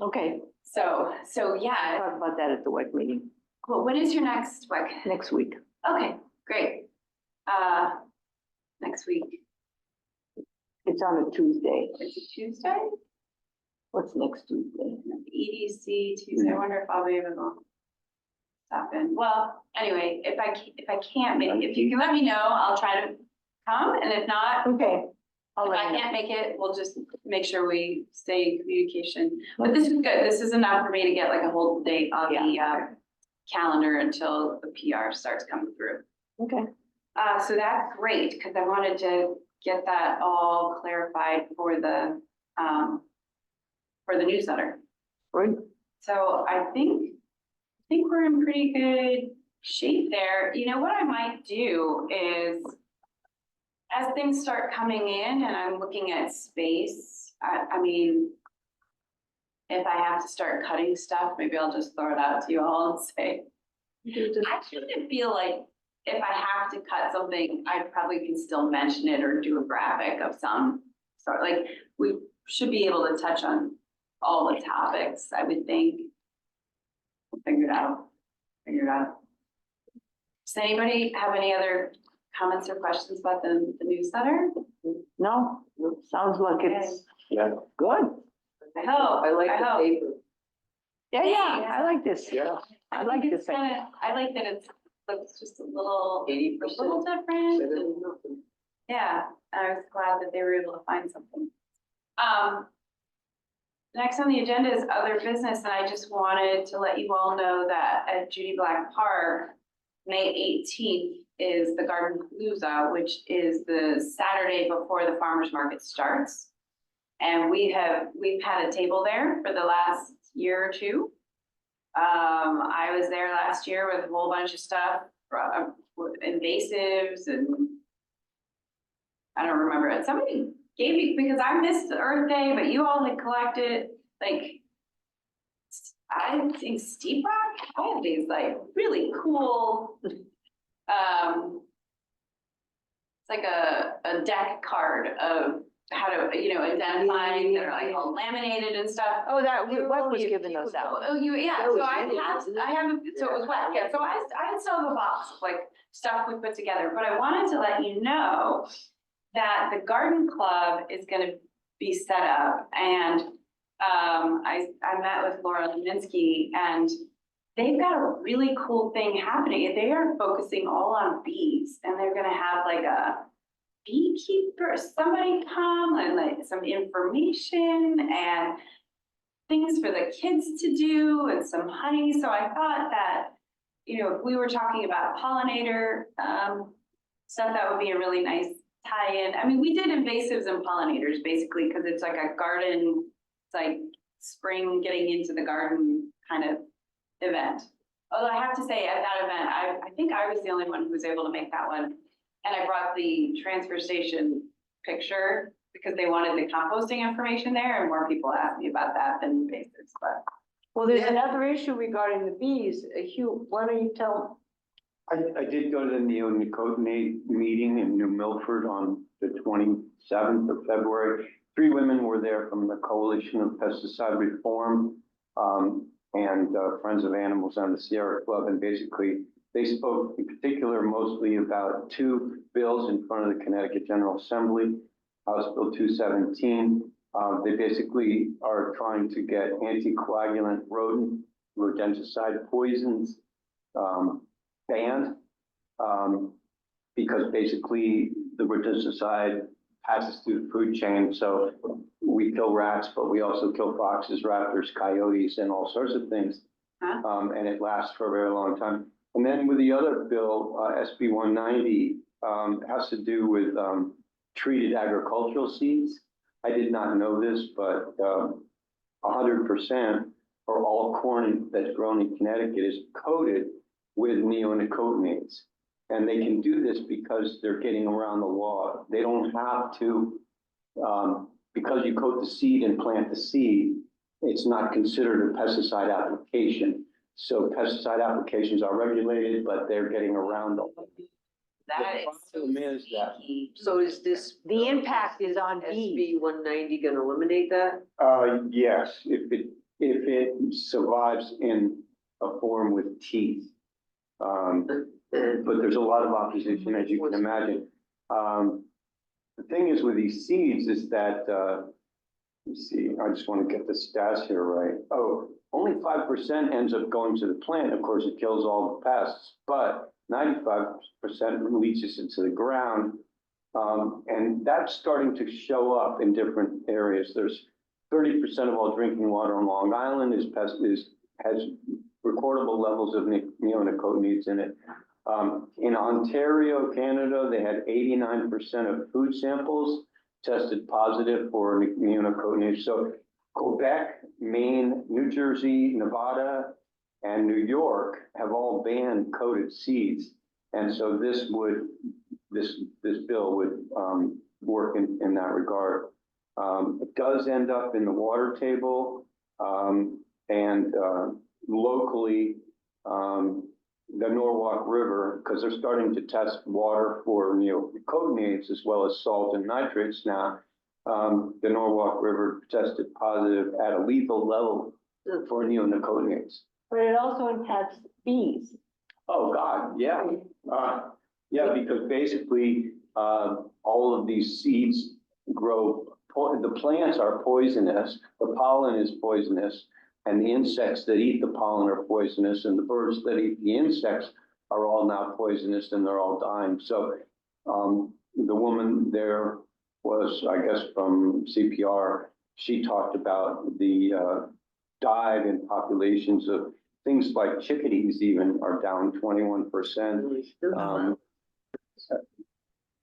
Speaker 4: Okay,
Speaker 2: So yeah,
Speaker 4: talk about that at the WEC meeting
Speaker 2: well, when is your next WEC?
Speaker 4: next week.
Speaker 2: Okay, great. Next week,
Speaker 4: It's on a Tuesday.
Speaker 2: is it Tuesday?
Speaker 4: What's next Tuesday?
Speaker 2: EDC Tuesday, I wonder if I'll be able to stop in. Well, anyway, if I can't make, if you can let me know, I'll try to come, and if not,
Speaker 4: Okay. I'll
Speaker 2: if
Speaker 4: let
Speaker 2: I
Speaker 4: you know.
Speaker 2: can't make it, we'll just make sure we stay in communication. But this is good, this is enough for me to get like a whole date on the calendar until the PR starts coming through.
Speaker 4: Okay.
Speaker 2: So that's great, because I wanted to get that all clarified for the newsletter.
Speaker 4: Good.
Speaker 2: So I think we're in pretty good shape there. You know, what I might do is, as things start coming in and I'm looking at space, I mean, if I have to start cutting stuff, maybe I'll just throw it out to you all and say, I kind of feel like if I have to cut something, I probably can still mention it or do a graphic of some sort. Like, we should be able to touch on all the topics, I would think. We'll figure it out. Does anybody have any other comments or questions about the newsletter?
Speaker 4: No, it sounds like it's
Speaker 1: yeah,
Speaker 4: good.
Speaker 2: I hope.
Speaker 3: I like the
Speaker 2: hope.
Speaker 3: paper.
Speaker 4: Yeah,
Speaker 2: Thanks.
Speaker 4: I like this.
Speaker 1: yeah.
Speaker 4: I like
Speaker 2: think
Speaker 4: this
Speaker 2: it's
Speaker 4: thing.
Speaker 2: I like that it's just a little
Speaker 3: 80%.
Speaker 2: different. and- Yeah, I was glad that they were able to find something. Next on the agenda is other business, and I just wanted to let you all know that at Judy Black Park, May 18th is the Garden Palooza, which is the Saturday before the farmer's market starts. And we've had a table there for the last year or two. I was there last year with a whole bunch of stuff, with invasives and I don't remember it. Somebody gave me, because I missed the Earth Day, but you all had collected, like, I think Steep Rock had these like really cool, it's like a deck card of how to, you know, identify, that are like all laminated and stuff.
Speaker 4: Oh, that,
Speaker 3: They were
Speaker 4: Web
Speaker 3: only
Speaker 4: was
Speaker 3: a
Speaker 4: giving
Speaker 3: few
Speaker 4: those out.
Speaker 2: Oh, yeah,
Speaker 3: That
Speaker 2: so
Speaker 3: was
Speaker 2: I
Speaker 3: Annie,
Speaker 2: have,
Speaker 3: wasn't it?
Speaker 2: I have, so it was wet, yeah, so I still have a box of like stuff we put together, but I wanted to let you know that the garden club is gonna be set up, and I met with Laura Leminsky, and they've got a really cool thing happening. They are focusing all on bees, and they're gonna have like a beekeeper, somebody come and like some information and things for the kids to do and some honey. So I thought that, you know, if we were talking about pollinator stuff, that would be a really nice tie-in. I mean, we did invasives and pollinators basically because it's like a garden, it's like spring getting into the garden kind of event. Although I have to say at that event, I think I was the only one who was able to make that one. And I brought the transfer station picture because they wanted the composting information there, and more people asked me about that than invasives, but.
Speaker 4: Well, there's
Speaker 3: Yeah.
Speaker 4: another issue regarding the bees. Hugh, why don't you tell?
Speaker 1: I did go to the neonicotinoid meeting in New Milford on the 27th of February. 3 women were there from the Coalition of Pesticide Reform, and Friends of Animals and the Sierra Club, and basically they spoke in particular mostly about 2 bills in front of the Connecticut General Assembly, House Bill 217. They basically are trying to get anticoagulant rodenticide poisons banned, because basically the rodenticide passes through the food chain. So we kill rats, but we also kill foxes, raptors, coyotes, and all sorts of things. And it lasts for a very long time. And then with the other bill, SB 190, has to do with treated agricultural seeds. I did not know this, but 100% for all corn that's grown in Connecticut is coated with neonicotinoids. And they can do this because they're getting around the law. They don't have to, because you coat the seed and plant the seed, it's not considered a pesticide application. So pesticide applications are regulated, but they're getting around them.
Speaker 2: That is so
Speaker 1: problem is that-
Speaker 2: sneaky.
Speaker 3: So is this?
Speaker 4: The impact is on bees.
Speaker 3: SB 190 gonna eliminate that?
Speaker 1: Yes, if it survives in a form with teeth. But there's a lot of opposition, as you can imagine. The thing is with these seeds is that, let's see, I just want to get the stats here right. Oh, only 5% ends up going to the plant. Of course, it kills all the pests, but 95% leaches into the ground. And that's starting to show up in different areas. There's 30% of all drinking water on Long Island has recordable levels of neonicotinoids in it. In Ontario, Canada, they had 89% of food samples tested positive for neonicotinoids. So Quebec, Maine, New Jersey, Nevada, and New York have all banned coated seeds. And so this bill would work in that regard. It does end up in the water table, and locally, the Norwalk River, because they're starting to test water for neonicotinoids as well as salt and nitrates now. The Norwalk River tested positive at a lethal level for neonicotinoids.
Speaker 4: But it also impacts bees.
Speaker 1: Oh, God, yeah. Yeah, because basically, all of these seeds grow, the plants are poisonous, the pollen is poisonous, and the insects that eat the pollen are poisonous, and the birds that eat the insects are all now poisonous, and they're all dying. So the woman there was, I guess, from CPR. She talked about the dive in populations of things like chickadees even are down 21%.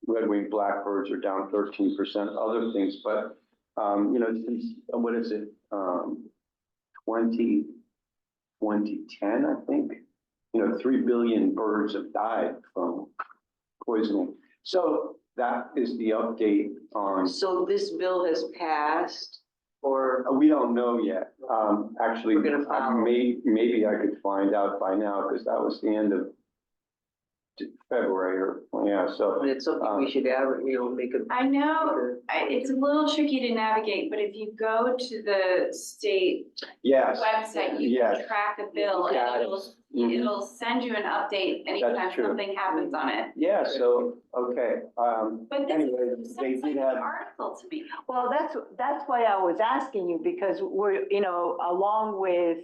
Speaker 1: Red-winged blackbirds are down 13%, other things, but, you know, since, what is it? 2010, I think, you know, 3 billion birds have died from poisoning. So that is the update on.
Speaker 3: So this bill has passed, or
Speaker 1: We don't know yet. Actually,
Speaker 3: We're gonna follow.
Speaker 1: maybe I could find out by now, because that was the end of February or, yeah, so.
Speaker 3: And it's something we should have, make a.
Speaker 2: I know, it's a little tricky to navigate, but if you go to the state
Speaker 1: Yes.
Speaker 2: website, you
Speaker 1: Yes.
Speaker 2: can track a bill and
Speaker 1: Got it.
Speaker 2: it'll, it'll send you an update anytime
Speaker 1: true.
Speaker 2: something happens on it.
Speaker 1: Yeah, so, okay,
Speaker 2: But this
Speaker 1: anyway,
Speaker 2: is
Speaker 1: they
Speaker 2: such
Speaker 1: did
Speaker 2: an
Speaker 1: have,
Speaker 2: article to me.
Speaker 4: Well, that's why I was asking you, because we're, along with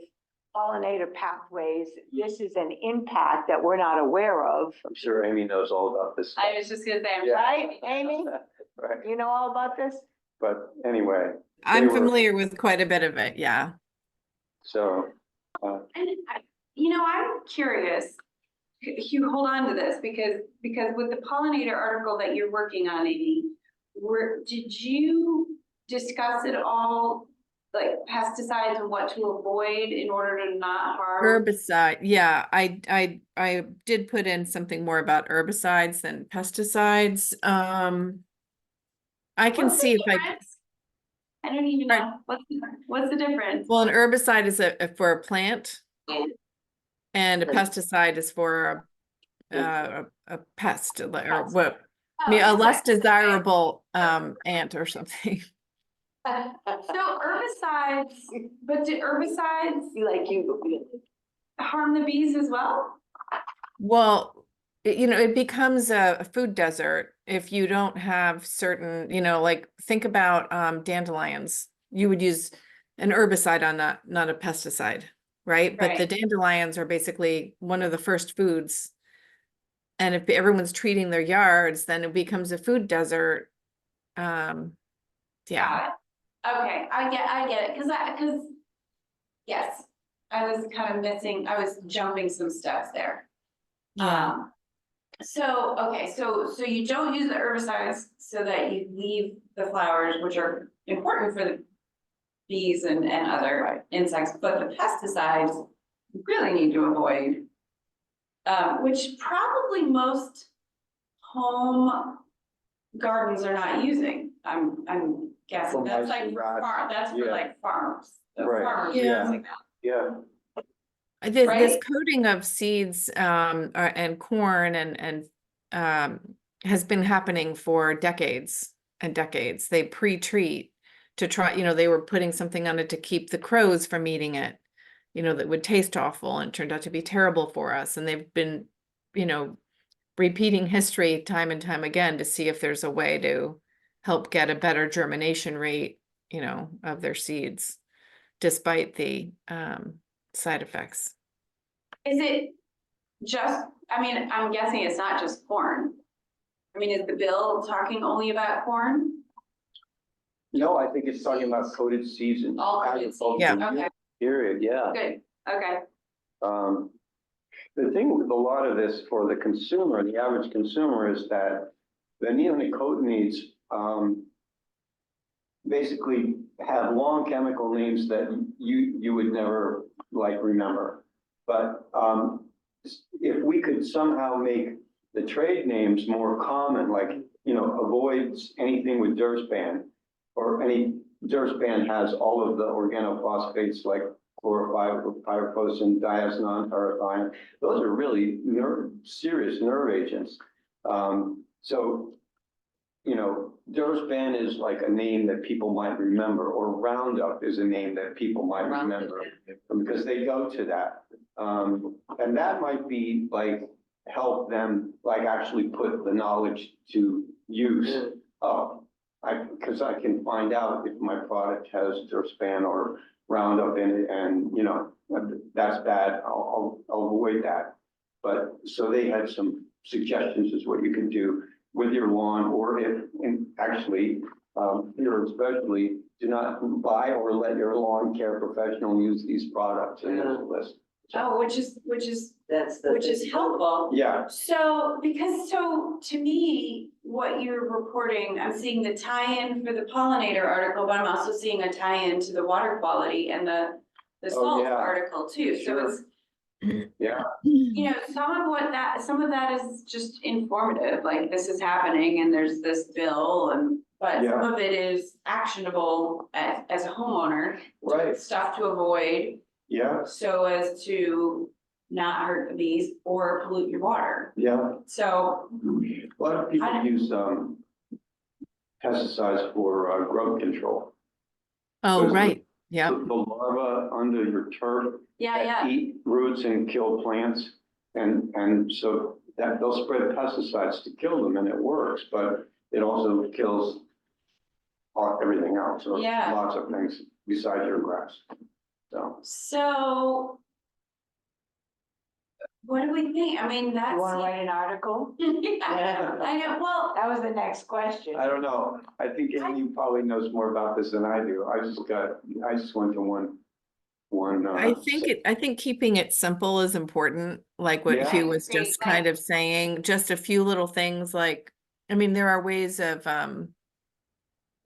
Speaker 4: pollinator pathways, this is an impact that we're not aware of.
Speaker 1: I'm sure Amy knows all about this stuff.
Speaker 2: I was just gonna say, I'm
Speaker 1: Yeah.
Speaker 4: Right, Amy?
Speaker 1: Right,
Speaker 4: You know all about this?
Speaker 1: but anyway,
Speaker 5: I'm
Speaker 1: were-
Speaker 5: familiar with quite a bit of it, yeah.
Speaker 1: so,
Speaker 2: And I'm curious, Hugh, hold on to this, because with the pollinator article that you're working on, Amy, did you discuss it all, like pesticides and what to avoid in order to not harm?
Speaker 5: Herbicide, yeah, I did put in something more about herbicides than pesticides. I can
Speaker 2: What's the
Speaker 5: see if I,
Speaker 2: difference? I don't even
Speaker 5: Right.
Speaker 2: know, what's the difference?
Speaker 5: well, an herbicide is for a plant.
Speaker 3: Yeah.
Speaker 5: And a
Speaker 3: Right.
Speaker 5: pesticide is for a pest, or
Speaker 3: Pest.
Speaker 5: what,
Speaker 2: Oh,
Speaker 5: a less
Speaker 2: okay.
Speaker 5: desirable ant or something.
Speaker 2: So herbicides, but do herbicides
Speaker 3: Like you,
Speaker 2: harm the bees as well?
Speaker 5: Well, it becomes a food desert if you don't have certain, like think about dandelions. You would use an herbicide on that, not a pesticide, right? But the
Speaker 2: Right.
Speaker 5: dandelions are basically one of the first foods. And if everyone's treating their yards, then it becomes a food desert. Yeah.
Speaker 2: Got it. Okay, I get it, cause yes, I was kind of missing, I was jumping some steps there. Okay, so you don't use the herbicides so that you leave the flowers, which are important for the bees and other insects, but the pesticides you really need to avoid. Which probably most home gardens are not using, I'm guessing,
Speaker 1: For
Speaker 2: that's
Speaker 1: mice
Speaker 2: like
Speaker 1: and rats,
Speaker 2: that's for
Speaker 1: yeah.
Speaker 2: like farms. The
Speaker 1: Right,
Speaker 2: farmers are
Speaker 5: yeah.
Speaker 2: using that.
Speaker 1: yeah,
Speaker 5: This
Speaker 2: Right?
Speaker 5: coating of seeds and corn and has been happening for decades and decades. They pre-treat to try, they were putting something on it to keep the crows from eating it, that would taste awful and turned out to be terrible for us. And they've been, repeating history time and time again to see if there's a way to help get a better germination rate, of their seeds, despite the side effects.
Speaker 2: Is it just, I'm guessing it's not just corn. Is the bill talking only about corn?
Speaker 1: no, I think it's talking about coated seeds and
Speaker 2: All coated seeds,
Speaker 1: agriculture,
Speaker 2: okay,
Speaker 1: period, yeah.
Speaker 2: good, okay.
Speaker 1: The thing with a lot of this for the consumer, the average consumer, is that the neonicotinoids, basically have long chemical names that you would never remember. But, if we could somehow make the trade names more common, avoids anything with Durspan, or Durspan has all of the organophosphates like chlorpyrifos and diazinon. Those are really serious nerve agents. So, Durspan is like a name that people might remember, or Roundup is a name that people might remember, because they go to that. And that might be help them actually put the knowledge to use. Oh, because I can find out if my product has Durspan or Roundup in it, and that's bad, I'll avoid that. But, so they had some suggestions as what you can do with your lawn, or if, and actually, here especially, do not buy or let your lawn care professional use these products, and there's a list.
Speaker 2: Oh, which is
Speaker 3: that's the.
Speaker 2: which is helpful.
Speaker 1: Yeah,
Speaker 2: So, to me, what you're reporting, I'm seeing the tie-in for the pollinator article, but I'm also seeing a tie-in to the water quality and the salt
Speaker 1: yeah.
Speaker 2: article too. So
Speaker 1: Sure.
Speaker 2: it's,
Speaker 1: yeah,
Speaker 2: some of that is just informative, like this is happening and there's this bill but
Speaker 1: Yeah.
Speaker 2: some of it is actionable as a homeowner.
Speaker 1: right,
Speaker 2: Stuff to avoid
Speaker 1: yeah,
Speaker 2: so as to not hurt the bees or pollute your water.
Speaker 1: Yeah,
Speaker 2: So,
Speaker 1: a lot of people use, pesticides for, grub control.
Speaker 5: Oh,
Speaker 1: Those are-
Speaker 5: right, yeah.
Speaker 1: The larva under your turf
Speaker 2: yeah,
Speaker 1: that
Speaker 2: yeah,
Speaker 1: eat roots and kill plants. And so that they'll spread pesticides to kill them and it works, but it also kills everything else, or
Speaker 2: Yeah.
Speaker 1: lots of things besides your grass. So,
Speaker 2: so. What do we think? I mean, that's.
Speaker 4: You wanna write an article?
Speaker 2: Yeah, I know, well,
Speaker 4: That was the next question.
Speaker 1: I don't know. I think Amy probably knows more about this than I do. I just went to one.
Speaker 5: I think keeping it simple is important, like what
Speaker 1: Yeah.
Speaker 5: Hugh was
Speaker 2: Great,
Speaker 5: just kind of saying, just a few little things like, I mean, there are ways of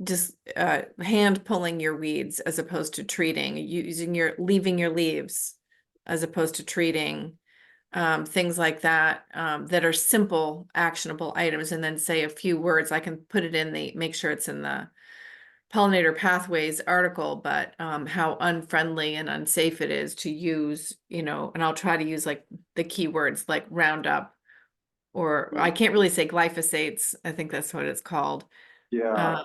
Speaker 5: just hand pulling your weeds as opposed to treating, leaving your leaves as opposed to treating, things like that, that are simple, actionable items, and then say a few words. I can put it in make sure it's in the pollinator pathways article, but how unfriendly and unsafe it is to use, and I'll try to use like the keywords like Roundup, or I can't really say glyphosates. I think that's what it's called.
Speaker 1: Yeah,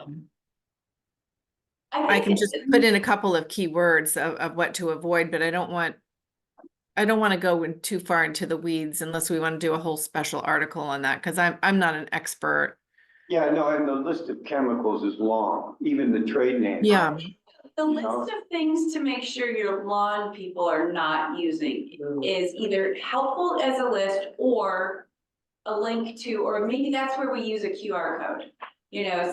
Speaker 5: I can just put in a couple of keywords of what to avoid, but I don't want to go too far into the weeds unless we want to do a whole special article on that, because I'm not an expert.
Speaker 1: yeah, no, and the list of chemicals is long, even the trade names.
Speaker 5: Yeah.
Speaker 2: the
Speaker 1: You
Speaker 2: list
Speaker 1: know?
Speaker 2: of things to make sure your lawn people are not using is either helpful as a list or a link to, or maybe that's where we use a QR code,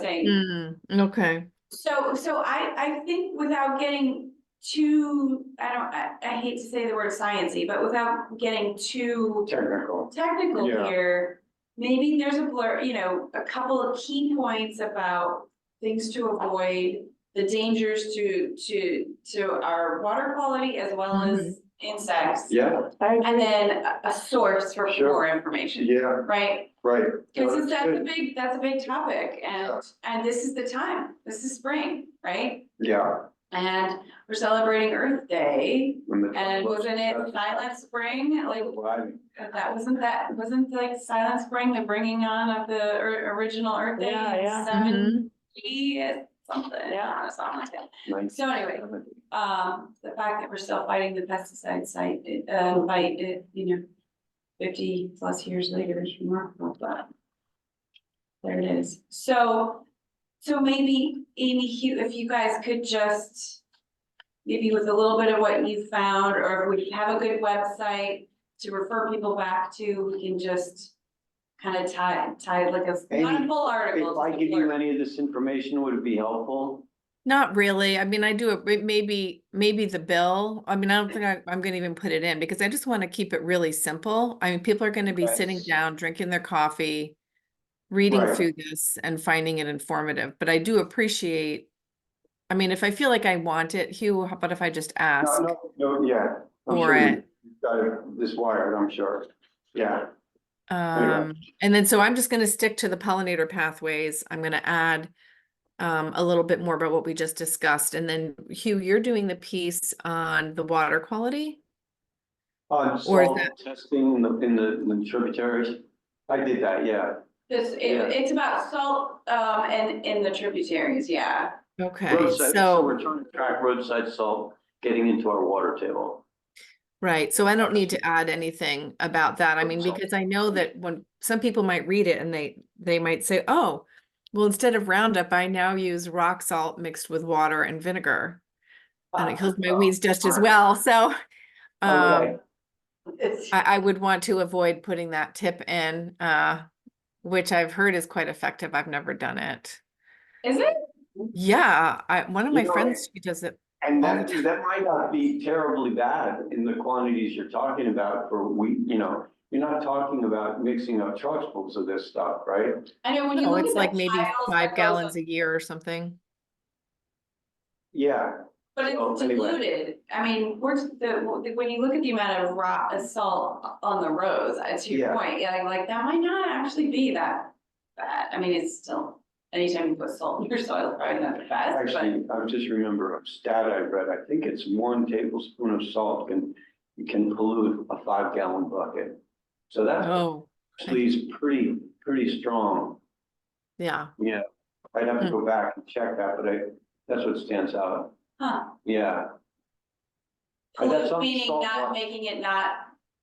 Speaker 2: saying.
Speaker 5: Okay.
Speaker 2: So I think without getting too, I hate to say the word sciencey, but without getting too
Speaker 1: Technical.
Speaker 2: technical
Speaker 1: Yeah.
Speaker 2: here, maybe there's a couple of key points about things to avoid, the dangers to our water quality as well as insects.
Speaker 1: Yeah,
Speaker 2: And then a source for
Speaker 1: Sure.
Speaker 2: more information,
Speaker 1: yeah,
Speaker 2: right?
Speaker 1: right. No,
Speaker 2: Because
Speaker 1: that's good.
Speaker 2: that's a big topic,
Speaker 1: Yeah.
Speaker 2: and this is the time, this is spring, right?
Speaker 1: Yeah.
Speaker 2: And we're celebrating Earth Day,
Speaker 1: When the-
Speaker 2: and wasn't it Silent Spring, like,
Speaker 1: Right.
Speaker 2: wasn't like Silent Spring the bringing on of the original Earth Day?
Speaker 4: Yeah, yeah.
Speaker 2: in
Speaker 5: Mhm.
Speaker 2: 70 something,
Speaker 4: Yeah.
Speaker 2: something like that.
Speaker 1: Nice.
Speaker 2: So anyway, the fact that we're still fighting the pesticide fight, 50+ years later is remarkable, but there it is. So maybe Amy, Hugh, if you guys could just, maybe with a little bit of what you found, or if we have a good website to refer people back to, we can just kind of tie like not a
Speaker 1: Amy,
Speaker 2: full article.
Speaker 1: If I
Speaker 2: just a
Speaker 1: give you
Speaker 2: blurb.
Speaker 1: any of this information, would it be helpful?
Speaker 5: Not really. I mean, I do it, maybe the bill. I mean, I don't think I'm gonna even put it in because I just want to keep it really simple. I mean, people are gonna be sitting
Speaker 1: Yes.
Speaker 5: down, drinking their coffee, reading
Speaker 1: Right.
Speaker 5: through this and finding it informative, but I do appreciate, I mean, if I feel like I want it, Hugh, how about if I just ask?
Speaker 1: No, yeah. I'm
Speaker 5: For
Speaker 1: sure
Speaker 5: it.
Speaker 1: you've got this wired, I'm sure. Yeah, Anyway.
Speaker 5: And then, so I'm just gonna stick to the pollinator pathways. I'm gonna add a little bit more about what we just discussed. And then Hugh, you're doing the piece on the water quality?
Speaker 1: on
Speaker 5: Or is
Speaker 1: salt testing in the tributaries. I did that, yeah.
Speaker 2: It's about salt, and in the tributaries, yeah.
Speaker 5: Okay,
Speaker 1: Roadside, so
Speaker 5: so,
Speaker 1: we're trying to track roadside salt getting into our water table.
Speaker 5: right, so I don't need to add anything about that. I mean,
Speaker 1: Salt.
Speaker 5: because I know that when some people might read it and they might say, oh, well, instead of Roundup, I now use rock salt mixed with water and vinegar. And it kills my weeds just as well. So
Speaker 1: Okay.
Speaker 5: I would want to avoid putting that tip in, which I've heard is quite effective. I've never done it.
Speaker 2: Is it?
Speaker 5: Yeah, one of my
Speaker 1: You know,
Speaker 5: friends, she does it.
Speaker 1: And
Speaker 5: all the
Speaker 1: that might not be terribly bad in the quantities you're talking about for wheat, you're not talking about mixing up truckfuls of this stuff, right?
Speaker 2: I know when you
Speaker 5: Oh,
Speaker 2: look at
Speaker 5: it's
Speaker 2: the
Speaker 5: like maybe
Speaker 2: piles that
Speaker 5: 5
Speaker 2: goes
Speaker 5: gallons
Speaker 2: up-
Speaker 5: a year or something.
Speaker 1: Yeah,
Speaker 2: But
Speaker 1: So,
Speaker 2: it's
Speaker 1: anyway.
Speaker 2: diluted. I mean, when you look at the amount of salt on the roads, to your
Speaker 1: Yeah.
Speaker 2: point, yeah, like that might not actually be that bad. I mean, it's still, anytime you put salt in your soil, it's probably not the best, but.
Speaker 1: actually, I just remember a stat I read, I think it's 1 tablespoon of salt can can pollute a 5-gallon bucket. So that
Speaker 5: Oh,
Speaker 1: actually is pretty strong.
Speaker 5: yeah.
Speaker 1: Yeah, I'd have to go back and check that, but that's what stands out.
Speaker 2: Huh.
Speaker 1: Yeah. But that's on
Speaker 2: Meaning
Speaker 1: salt
Speaker 2: not
Speaker 1: water.
Speaker 2: making it not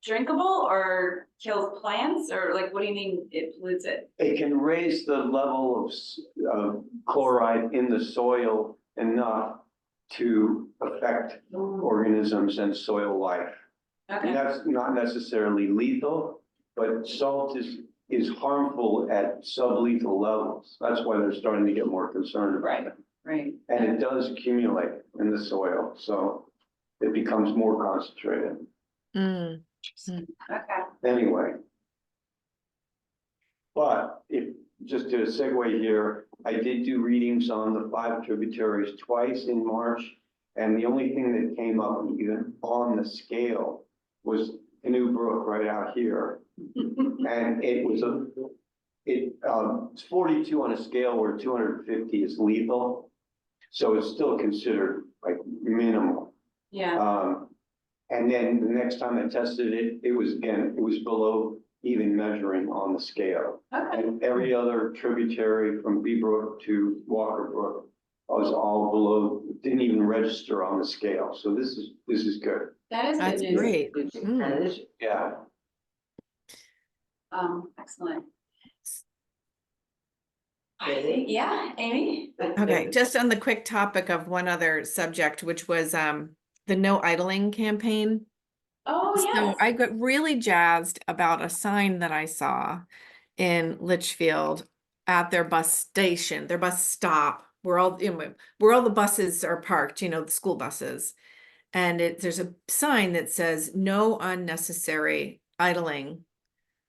Speaker 2: drinkable or kills plants, or like, what do you mean it pollutes it?
Speaker 1: It can raise the level of chloride in the soil enough to affect organisms and soil life. And
Speaker 2: Okay,
Speaker 1: that's not necessarily lethal, but salt is harmful at sublethal levels. That's why they're starting to get more concerned about it.
Speaker 2: right.
Speaker 1: And it does accumulate in the soil, so it becomes more concentrated.
Speaker 5: Mm.
Speaker 2: Okay.
Speaker 1: Anyway. But if, just to segue here, I did do readings on the 5 tributaries twice in March. And the only thing that came up even on the scale was Canoe Brook right out here. And it was it's 42 on a scale where 250 is lethal. So it's still considered like minimal.
Speaker 2: Yeah,
Speaker 1: And then the next time I tested it, it was below even measuring on the scale.
Speaker 2: okay,
Speaker 1: And every other tributary from Bee Brook to Walker Brook was all below, didn't even register on the scale. So this is good.
Speaker 2: that is good
Speaker 5: That's
Speaker 2: news.
Speaker 5: great.
Speaker 3: That is-
Speaker 1: Yeah.
Speaker 2: Excellent. I think, yeah, Amy?
Speaker 5: Okay, just on the quick topic of one other subject, which was the no idling campaign.
Speaker 2: Oh,
Speaker 5: So
Speaker 2: yes.
Speaker 5: I got really jazzed about a sign that I saw in Litchfield at their bus station, their bus stop, where all the buses are parked, you know, the school buses. And there's a sign that says no unnecessary idling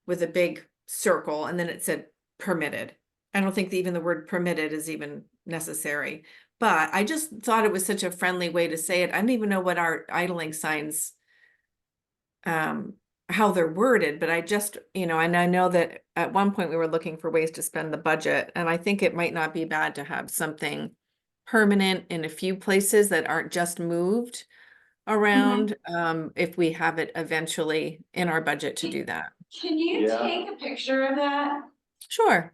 Speaker 5: with a big circle, and then it said permitted. I don't think that even the word permitted is even necessary, but I just thought it was such a friendly way to say it. I don't even know what our idling signs, how they're worded, but I just, and I know that at one point we were looking for ways to spend the budget, and I think it might not be bad to have something permanent in a few places that aren't just moved around, if we have it eventually in our budget to do that.
Speaker 2: Can you
Speaker 1: Yeah.
Speaker 2: take a picture of that?
Speaker 5: Sure.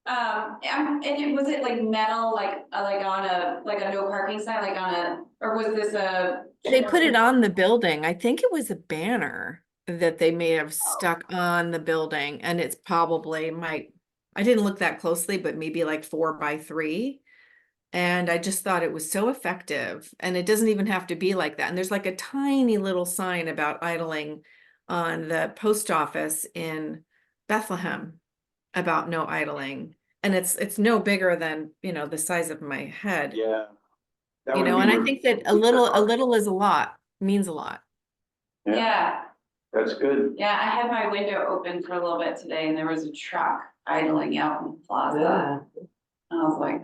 Speaker 2: Was it like metal, like on a no parking sign, like on a, or was this a?
Speaker 5: They put it on the building. I think it was a banner that they may have stuck on the building, and it's probably I didn't look that closely, but maybe like 4x3. And I just thought it was so effective, and it doesn't even have to be like that. And there's like a tiny little sign about idling on the post office in Bethlehem about no idling. And it's no bigger than, the size of my head.
Speaker 1: Yeah. That
Speaker 5: You
Speaker 1: would
Speaker 5: know,
Speaker 1: be
Speaker 5: and I
Speaker 1: your-
Speaker 5: think that a little is a lot, means a lot.
Speaker 1: Yeah,
Speaker 2: Yeah,
Speaker 1: that's good.
Speaker 2: yeah, I had my window open for a little bit today and there was a truck idling out in the plaza.
Speaker 3: Yeah.
Speaker 2: And I was like,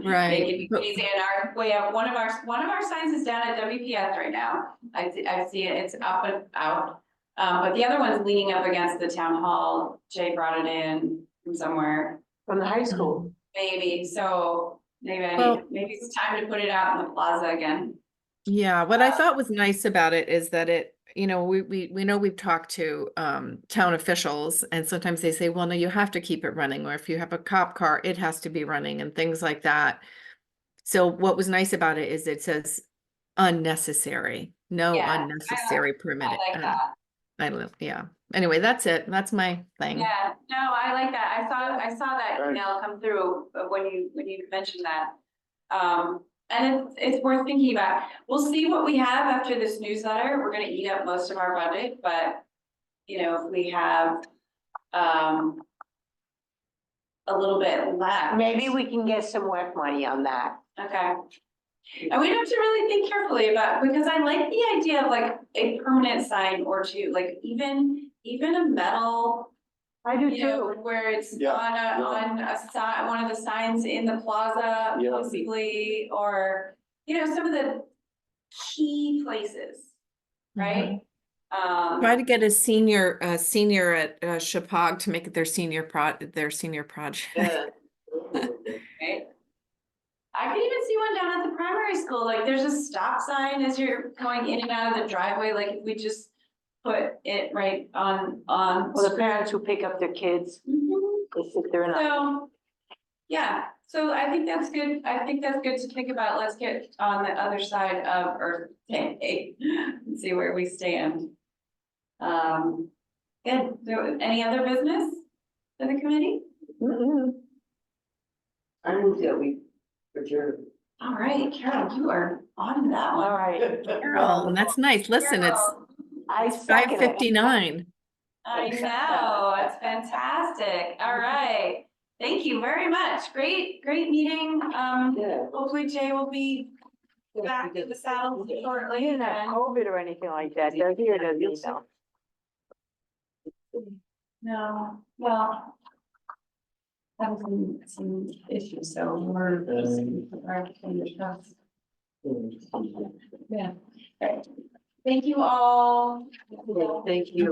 Speaker 5: Right.
Speaker 2: making me crazy. And one of our signs is down at WPS right now. I see it, it's up and out. But the other one's leaning up against the town hall. Jay brought it in from somewhere,
Speaker 4: From the high school.
Speaker 2: maybe, so maybe
Speaker 5: Well-
Speaker 2: maybe it's time to put it out in the plaza again.
Speaker 5: Yeah, what I thought was nice about it is that we know we've talked to town officials, and sometimes they say, well, no, you have to keep it running, or if you have a cop car, it has to be running, and things like that. So what was nice about it is it says unnecessary, no
Speaker 2: Yeah,
Speaker 5: unnecessary permit.
Speaker 2: I like that.
Speaker 5: I don't know, yeah. Anyway, that's it. That's my thing.
Speaker 2: Yeah, no, I like that. I saw that
Speaker 1: Right.
Speaker 2: email come through when you mentioned that. And it's worth thinking about. We'll see what we have after this newsletter. We're gonna eat up most of our budget, but if we have a little bit left.
Speaker 4: Maybe we can get some WEC money on that.
Speaker 2: Okay. And we have to really think carefully about, because I like the idea of like a permanent sign or two, like even a metal,
Speaker 4: I do
Speaker 2: where it's
Speaker 1: Yeah,
Speaker 2: on a sign, one of the signs in the plaza,
Speaker 1: Yeah.
Speaker 2: possibly, or, some of the key places, right?
Speaker 5: Try to get a senior at Chapag to make it their senior project.
Speaker 3: Yeah.
Speaker 2: Right? I I could even see one down at the primary school, like there's a stop sign as you're going in and out of the driveway, like if we just put it right on.
Speaker 4: Well, the parents who pick up their kids,
Speaker 2: Mhm.
Speaker 4: they sit there and.
Speaker 2: So, yeah, so I think that's good. I think that's good to think about. Let's get on the other side of Earth Day and see where we stand. Good. So any other business for the committee?
Speaker 3: I move that we adjourn.
Speaker 2: All right, Carol, you are on that one.
Speaker 4: All right.
Speaker 5: Carol, that's nice. Listen, it's
Speaker 2: Carol,
Speaker 4: I second it.
Speaker 5: 5:59.
Speaker 2: I know, it's fantastic. All right. Thank you very much. Great meeting.
Speaker 3: Yeah.
Speaker 2: Hopefully Jay will be back to the saddle
Speaker 4: He
Speaker 2: shortly.
Speaker 4: didn't have COVID or anything like that, does he, or does he know?
Speaker 2: No, well. Having some issues, so we're just. our fingers crossed. Yeah. Right. Thank you all.
Speaker 3: Thank you.